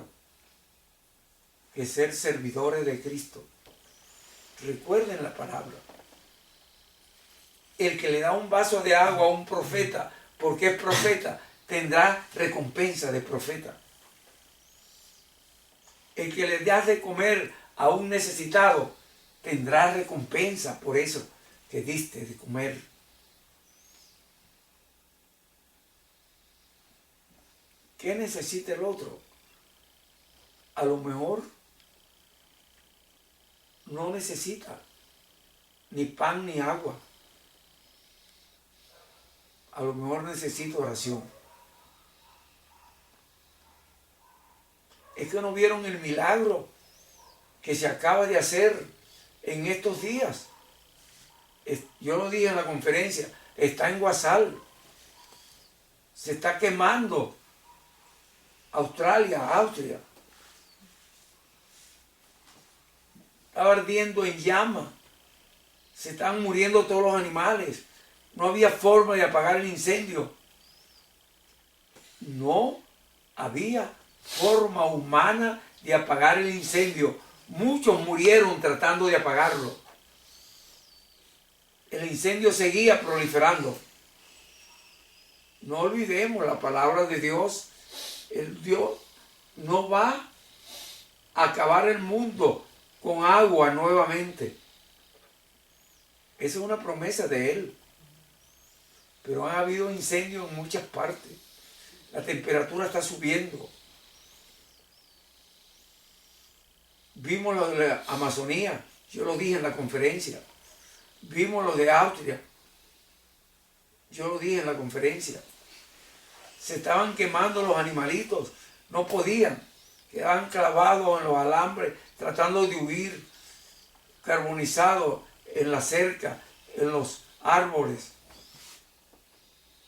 que ser servidores de Cristo. Recuerden la palabra. El que le da un vaso de agua a un profeta, porque es profeta, tendrá recompensa de profeta. El que le da de comer a un necesitado, tendrá recompensa por eso que diste de comer. ¿Qué necesita el otro? A lo mejor no necesita ni pan ni agua. A lo mejor necesita oración. Es que no vieron el milagro que se acaba de hacer en estos días. Yo lo dije en la conferencia, está en Guasal. Se está quemando Australia, Austria. Estaba ardiendo en llama. Se están muriendo todos los animales. No había forma de apagar el incendio. No había forma humana de apagar el incendio. Muchos murieron tratando de apagarlo. El incendio seguía proliferando. No olvidemos la palabra de Dios. El Dios no va a acabar el mundo con agua nuevamente. Esa es una promesa de Él. Pero han habido incendios en muchas partes. La temperatura está subiendo. Vimos lo de la Amazonía. Yo lo dije en la conferencia. Vimos lo de Austria. Yo lo dije en la conferencia. Se estaban quemando los animalitos. No podían. Quedaban clavados en los alambres tratando de huir. Carbonizados en la cerca, en los árboles.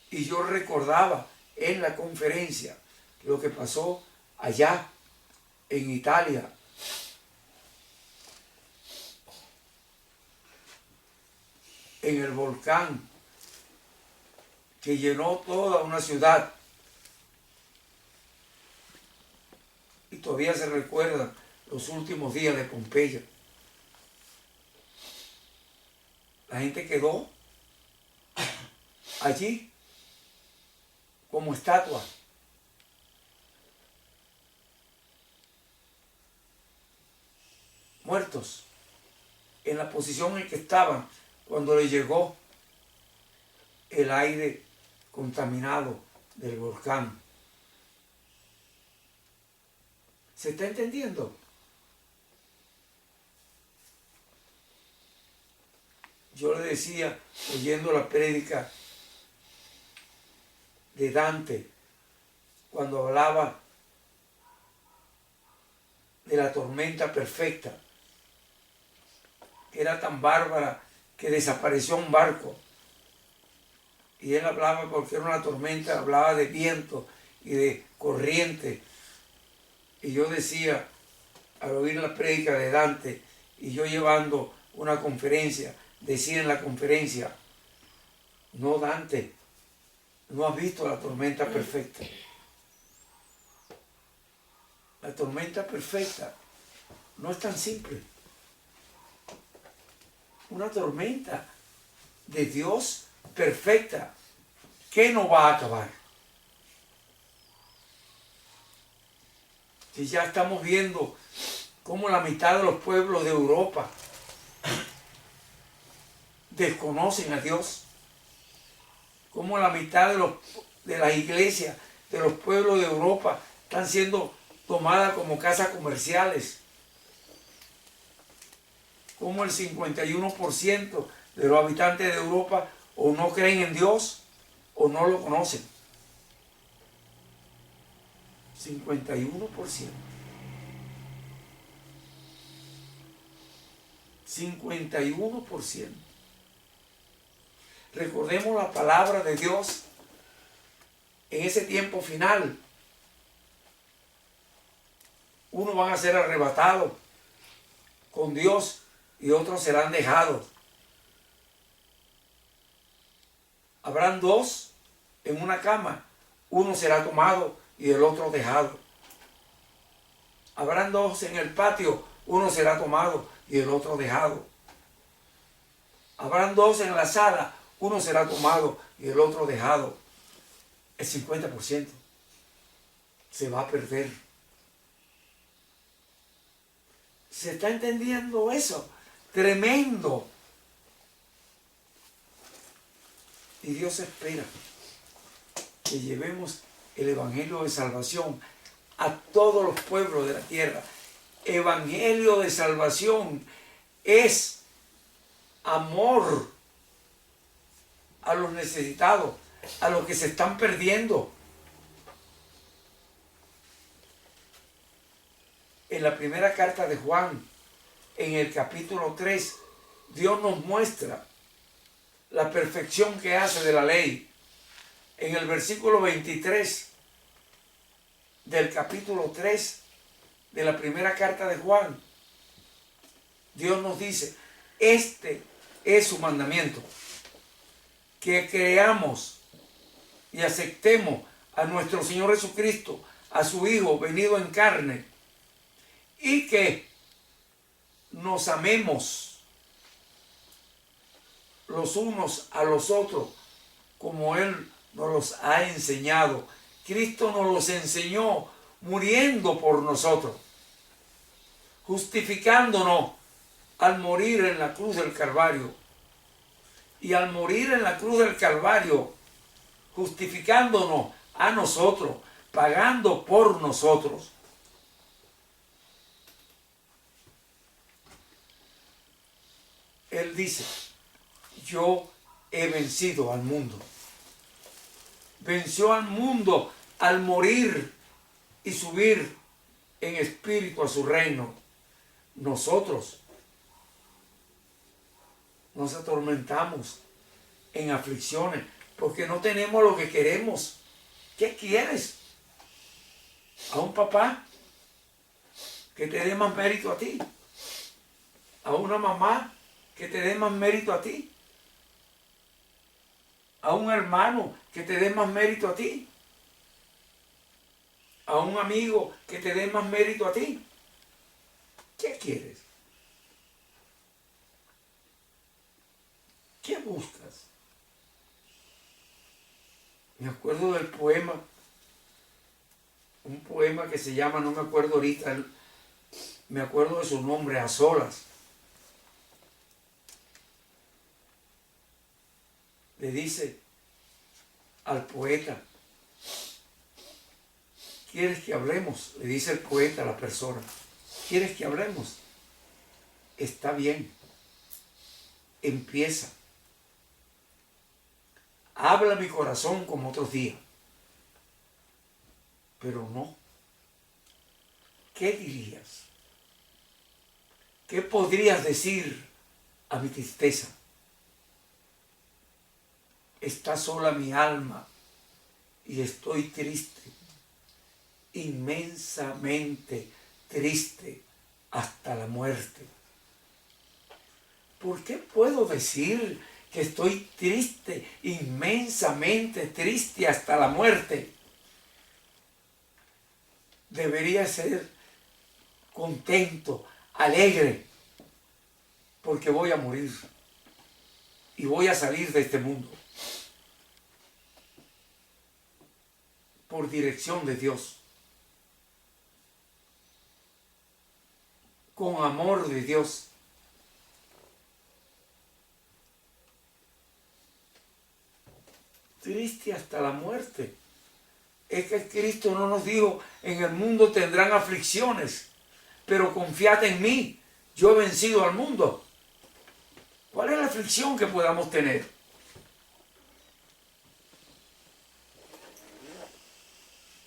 Y yo recordaba en la conferencia lo que pasó allá en Italia. En el volcán que llenó toda una ciudad. Y todavía se recuerdan los últimos días de Pompeya. La gente quedó allí como estatua. Muertos. en la posición en que estaban cuando les llegó el aire contaminado del volcán. ¿Se está entendiendo? Yo le decía, oyendo la prédica de Dante, cuando hablaba de la tormenta perfecta, que era tan bárbara que desapareció un barco. Y él hablaba, porque era una tormenta, hablaba de viento y de corriente. Y yo decía, al oír la prédica de Dante, y yo llevando una conferencia, decía en la conferencia, no, Dante, no has visto la tormenta perfecta. La tormenta perfecta no es tan simple. Una tormenta de Dios perfecta que no va a acabar. Si ya estamos viendo cómo la mitad de los pueblos de Europa desconocen a Dios, cómo la mitad de las iglesias de los pueblos de Europa están siendo tomadas como casas comerciales, como el 51% de los habitantes de Europa o no creen en Dios o no lo conocen. 51%. 51%. Recordemos la palabra de Dios en ese tiempo final. Unos van a ser arrebatados con Dios y otros serán dejados. Habrán dos en una cama, uno será tomado y el otro dejado. Habrán dos en el patio, uno será tomado y el otro dejado. Habrán dos en la sala, uno será tomado y el otro dejado. El 50% se va a perder. ¿Se está entendiendo eso? Tremendo. Y Dios espera que llevemos el evangelio de salvación a todos los pueblos de la tierra. Evangelio de salvación es amor a los necesitados, a los que se están perdiendo. En la primera carta de Juan, en el capítulo 3, Dios nos muestra la perfección que hace de la ley. En el versículo 23 del capítulo 3 de la primera carta de Juan, Dios nos dice, este es su mandamiento, que creamos y aceptemos a nuestro Señor Jesucristo, a su Hijo venido en carne, y que nos amemos los unos a los otros como Él nos los ha enseñado. Cristo nos los enseñó muriendo por nosotros, justificándonos al morir en la cruz del Calvario. Y al morir en la cruz del Calvario, justificándonos a nosotros, pagando por nosotros. Él dice, yo he vencido al mundo. Venció al mundo al morir y subir en espíritu a su reino. Nosotros nos atormentamos en aflicciones porque no tenemos lo que queremos. ¿Qué quieres? ¿A un papá que te dé más mérito a ti? ¿A una mamá que te dé más mérito a ti? ¿A un hermano que te dé más mérito a ti? ¿A un amigo que te dé más mérito a ti? ¿Qué quieres? ¿Qué buscas? Me acuerdo del poema, un poema que se llama, no me acuerdo ahorita, me acuerdo de su nombre, A Solas. le dice al poeta, ¿quieres que hablemos? Le dice el poeta a la persona, ¿quieres que hablemos? Está bien, empieza. Habla mi corazón como otros días. Pero no. ¿Qué dirías? ¿Qué podrías decir a mi tristeza? Está sola mi alma y estoy triste, inmensamente triste hasta la muerte. ¿Por qué puedo decir que estoy triste, inmensamente triste hasta la muerte? Debería ser contento, alegre, porque voy a morir y voy a salir de este mundo por dirección de Dios, con amor de Dios. Triste hasta la muerte. Es que Cristo no nos dijo, en el mundo tendrán aflicciones, pero confiad en mí, yo he vencido al mundo. ¿Cuál es la aflicción que podamos tener?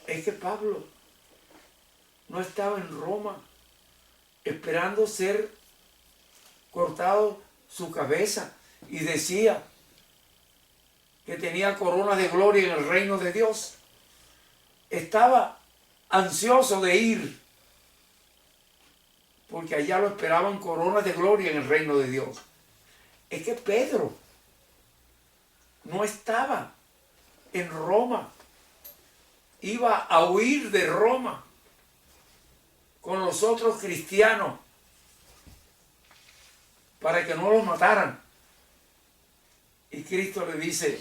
Es que Pablo no estaba en Roma esperando ser cortado su cabeza y decía que tenía corona de gloria en el reino de Dios. Estaba ansioso de ir, porque allá lo esperaban coronas de gloria en el reino de Dios. Es que Pedro no estaba en Roma, iba a huir de Roma con los otros cristianos para que no los mataran. Y Cristo le dice,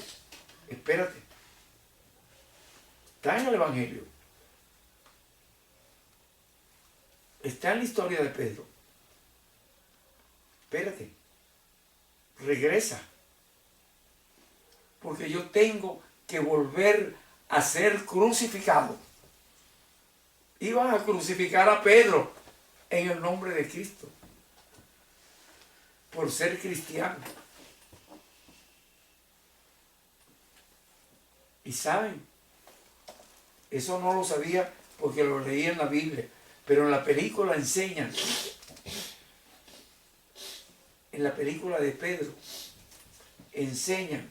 espérate, está en el Evangelio, está en la historia de Pedro. Espérate, regresa, porque yo tengo que volver a ser crucificado. Iban a crucificar a Pedro en el nombre de Cristo, por ser cristiano. Y saben, eso no lo sabía porque lo leí en la Biblia, pero en la película enseñan, en la película de Pedro, enseñan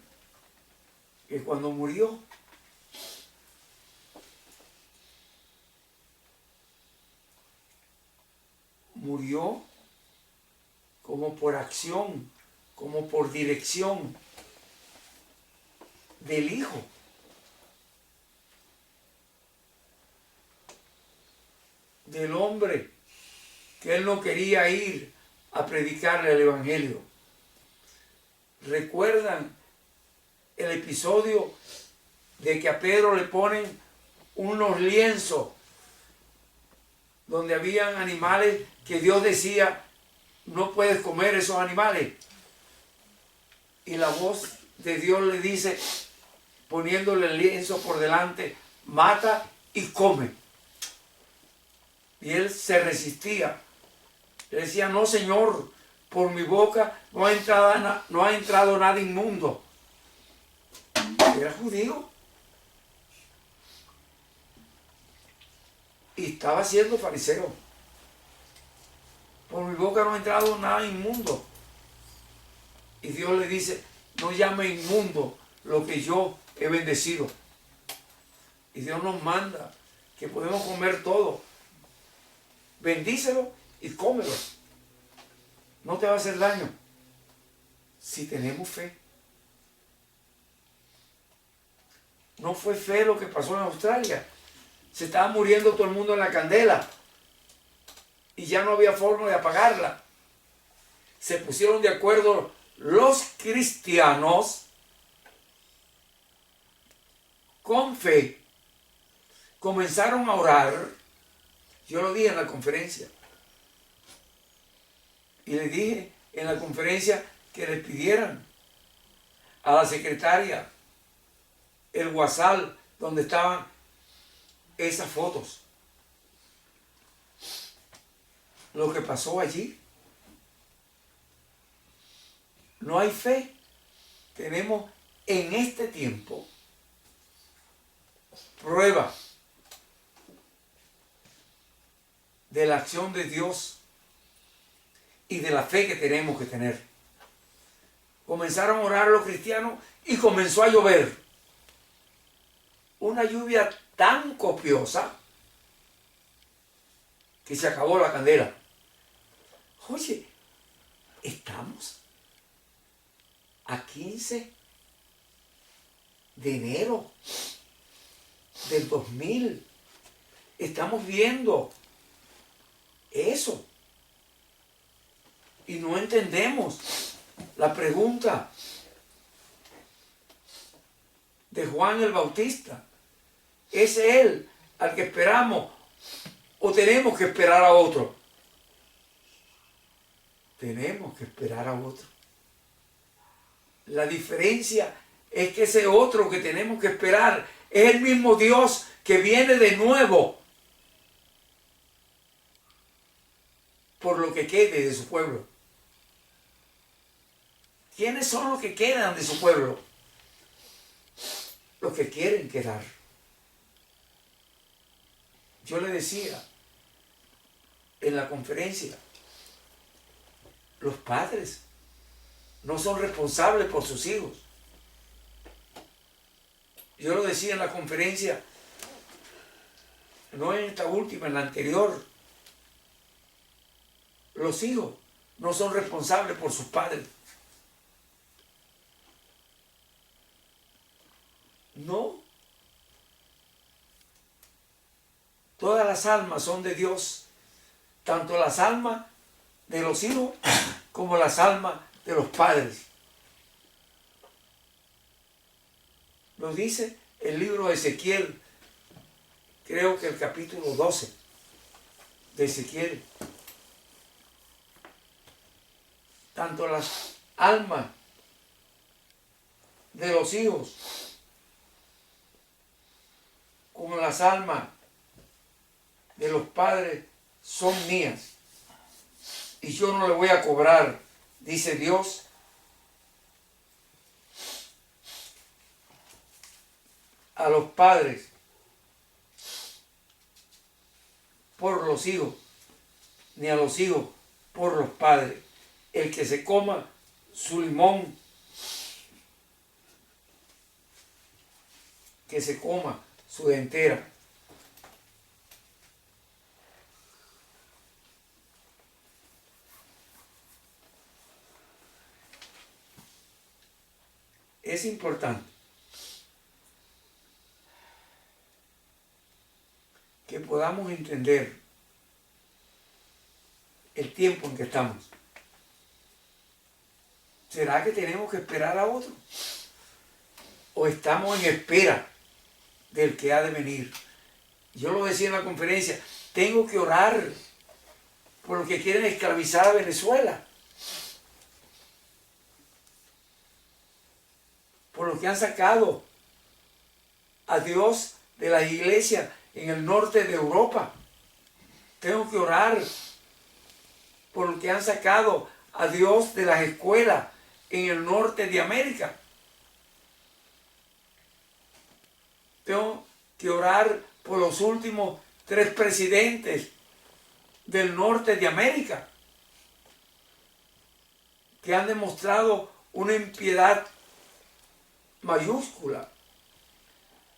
que cuando murió, murió como por acción, como por dirección del Hijo. Del hombre que él no quería ir a predicarle el Evangelio. ¿Recuerdan el episodio de que a Pedro le ponen unos lienzos donde habían animales que Dios decía, no puedes comer esos animales? Y la voz de Dios le dice, poniéndole el lienzo por delante, mata y come. Y él se resistía. Le decía, no, Señor, por mi boca no ha entrado nada inmundo. Era judío. Y estaba siendo fariseo. Por mi boca no ha entrado nada inmundo. Y Dios le dice, no llame inmundo lo que yo he bendecido. Y Dios nos manda que podemos comer todo. Bendícelo y cómelo. No te va a hacer daño si tenemos fe. No fue fe lo que pasó en Australia. Se estaba muriendo todo el mundo en la candela y ya no había forma de apagarla. Se pusieron de acuerdo los cristianos con fe. Comenzaron a orar. Yo lo dije en la conferencia. Y le dije en la conferencia que le pidieran a la secretaria el WhatsApp donde estaban esas fotos. Lo que pasó allí. No hay fe. Tenemos en este tiempo prueba de la acción de Dios y de la fe que tenemos que tener. Comenzaron a orar los cristianos y comenzó a llover. Una lluvia tan copiosa que se acabó la candela. Oye, estamos a 15 de enero del 2000. Estamos viendo eso. Y no entendemos la pregunta de Juan el Bautista. ¿Es él al que esperamos o tenemos que esperar a otro? Tenemos que esperar a otro. La diferencia es que ese otro que tenemos que esperar es el mismo Dios que viene de nuevo por lo que quede de su pueblo. ¿Quiénes son los que quedan de su pueblo? Los que quieren quedar. Yo le decía en la conferencia, los padres no son responsables por sus hijos. Yo lo decía en la conferencia, no en esta última, en la anterior. Los hijos no son responsables por sus padres. No. Todas las almas son de Dios, tanto las almas de los hijos como las almas de los padres. Lo dice el libro de Ezequiel, creo que el capítulo 12 de Ezequiel. Tanto las almas de los hijos como las almas de los padres son mías. Y yo no le voy a cobrar, dice Dios, a los padres por los hijos, ni a los hijos por los padres. El que se coma su limón, que se coma su dentera. Es importante que podamos entender el tiempo en que estamos. ¿Será que tenemos que esperar a otro? ¿O estamos en espera del que ha de venir? Yo lo decía en la conferencia, tengo que orar por los que quieren esclavizar a Venezuela. Por los que han sacado a Dios de las iglesias en el norte de Europa. Tengo que orar por los que han sacado a Dios de las escuelas en el norte de América. Tengo que orar por los últimos 3 presidentes del norte de América que han demostrado una impiedad mayúscula,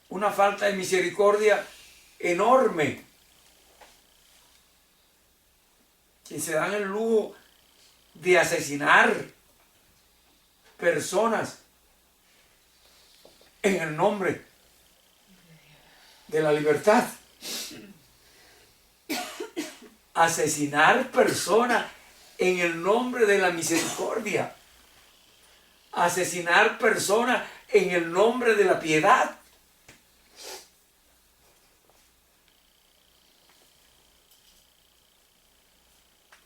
una falta de misericordia enorme, que se dan el lujo de asesinar personas en el nombre de la libertad. Asesinar personas en el nombre de la misericordia. Asesinar personas en el nombre de la piedad.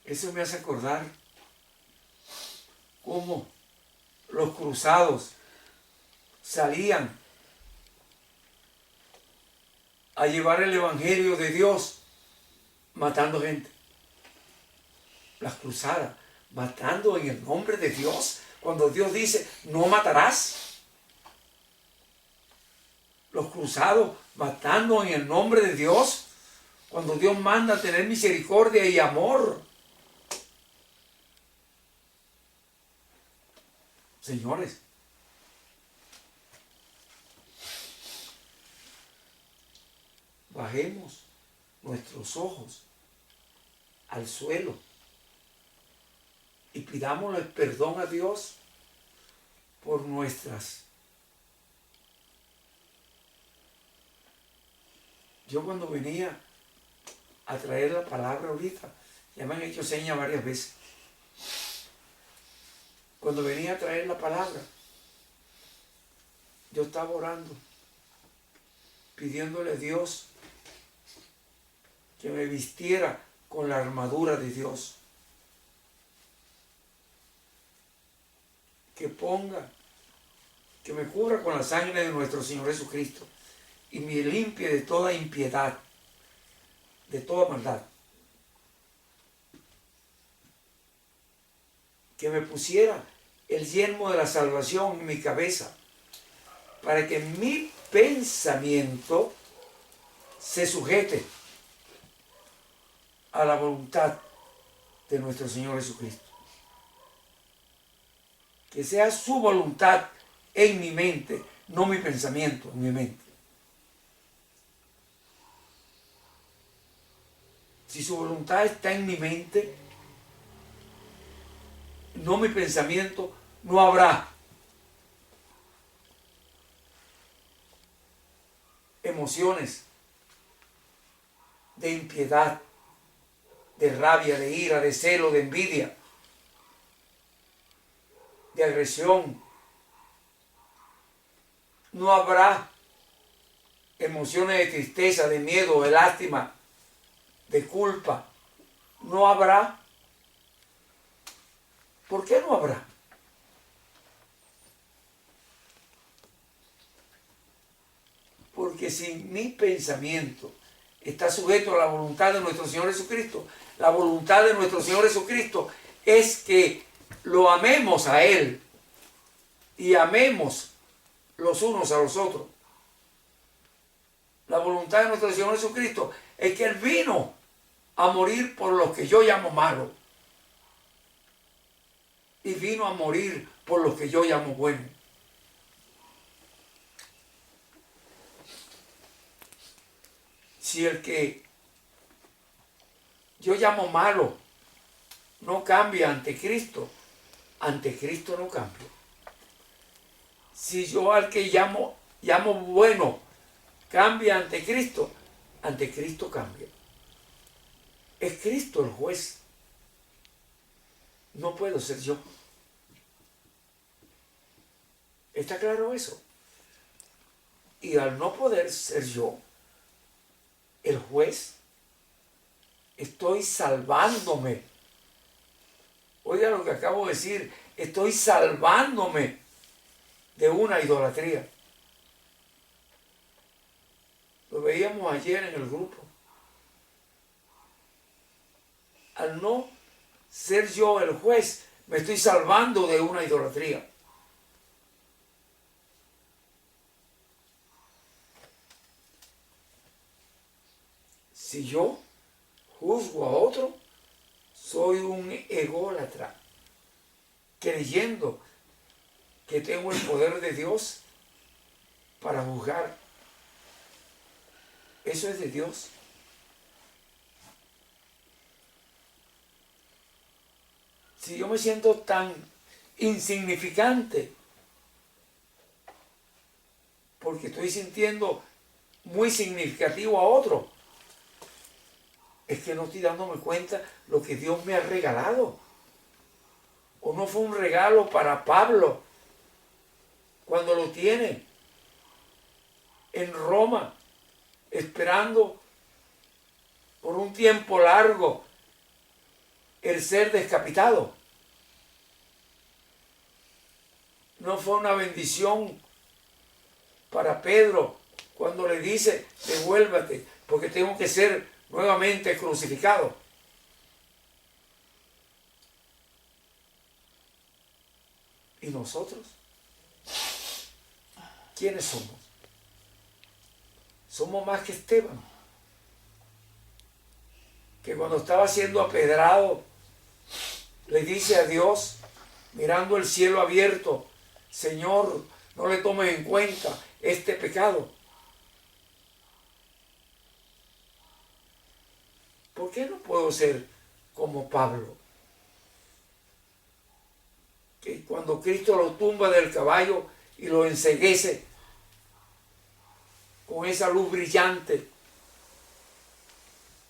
Eso me hace acordar cómo los cruzados salían a llevar el evangelio de Dios matando gente. Las cruzadas, matando en el nombre de Dios, cuando Dios dice no matarás. Los cruzados matando en el nombre de Dios, cuando Dios manda tener misericordia y amor. Señores, bajemos nuestros ojos al suelo y pidámosle perdón a Dios por nuestras. Yo cuando venía a traer la palabra ahorita, ya me han hecho señas varias veces. Cuando venía a traer la palabra, yo estaba orando, pidiéndole a Dios que me vistiera con la armadura de Dios. Que me cubra con la sangre de nuestro Señor Jesucristo y me limpie de toda impiedad, de toda maldad. Que me pusiera el yelmo de la salvación en mi cabeza, para que mi pensamiento se sujete a la voluntad de nuestro Señor Jesucristo. Que sea su voluntad en mi mente, no mi pensamiento en mi mente. Si su voluntad está en mi mente, no mi pensamiento, no habrá emociones de impiedad, de rabia, de ira, de celo, de envidia, de agresión. No habrá emociones de tristeza, de miedo, de lástima, de culpa. No habrá. ¿Por qué no habrá? Porque si mi pensamiento está sujeto a la voluntad de nuestro Señor Jesucristo, la voluntad de nuestro Señor Jesucristo es que lo amemos a Él y amemos los unos a los otros. La voluntad de nuestro Señor Jesucristo es que Él vino a morir por los que yo llamo malos y vino a morir por los que yo llamo buenos. Si el que yo llamo malo no cambia ante Cristo no cambia. Si yo al que llamo bueno cambia ante Cristo cambia. Es Cristo el juez. No puedo ser yo. ¿Está claro eso? Y al no poder ser yo el juez, estoy salvándome. Oiga lo que acabo de decir, estoy salvándome de una idolatría. Lo veíamos ayer en el grupo. Al no ser yo el juez, me estoy salvando de una idolatría. Si yo juzgo a otro, soy un ególatra, creyendo que tengo el poder de Dios para juzgar. Eso es de Dios. Si yo me siento tan insignificante porque estoy sintiendo muy significativo a otro, es que no estoy dándome cuenta lo que Dios me ha regalado. ¿O no fue un regalo para Pablo cuando lo tiene en Roma, esperando por un tiempo largo el ser decapitado? ¿No fue una bendición para Pedro cuando le dice, devuélvate, porque tengo que ser nuevamente crucificado. ¿Y nosotros? ¿Quiénes somos? Somos más que Esteban, que cuando estaba siendo apedrado, le dice a Dios, mirando el cielo abierto, Señor, no le tomes en cuenta este pecado. ¿Por qué no puedo ser como Pablo? Que cuando Cristo lo tumba del caballo y lo enceguece con esa luz brillante,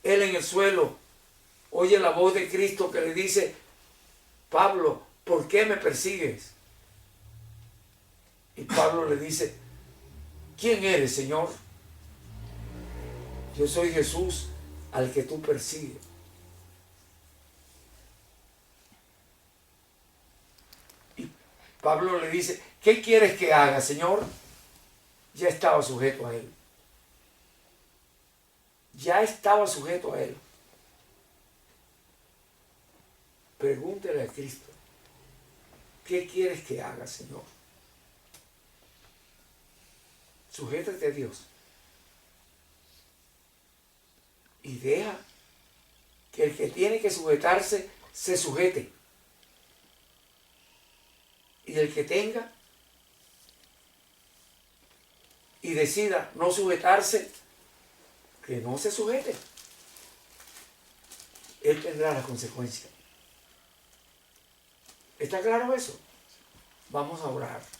él en el suelo oye la voz de Cristo que le dice, Pablo, ¿por qué me persigues? Y Pablo le dice, ¿quién eres, Señor? Yo soy Jesús al que tú persigues. Y Pablo le dice, ¿qué quieres que haga, Señor? Ya estaba sujeto a él. Ya estaba sujeto a él. Pregúntele a Cristo, ¿qué quieres que haga, Señor? Sujétate a Dios. Y deja que el que tiene que sujetarse, se sujete. Y el que tenga y decida no sujetarse, que no se sujete. Él tendrá las consecuencias. ¿Está claro eso? Vamos a orar.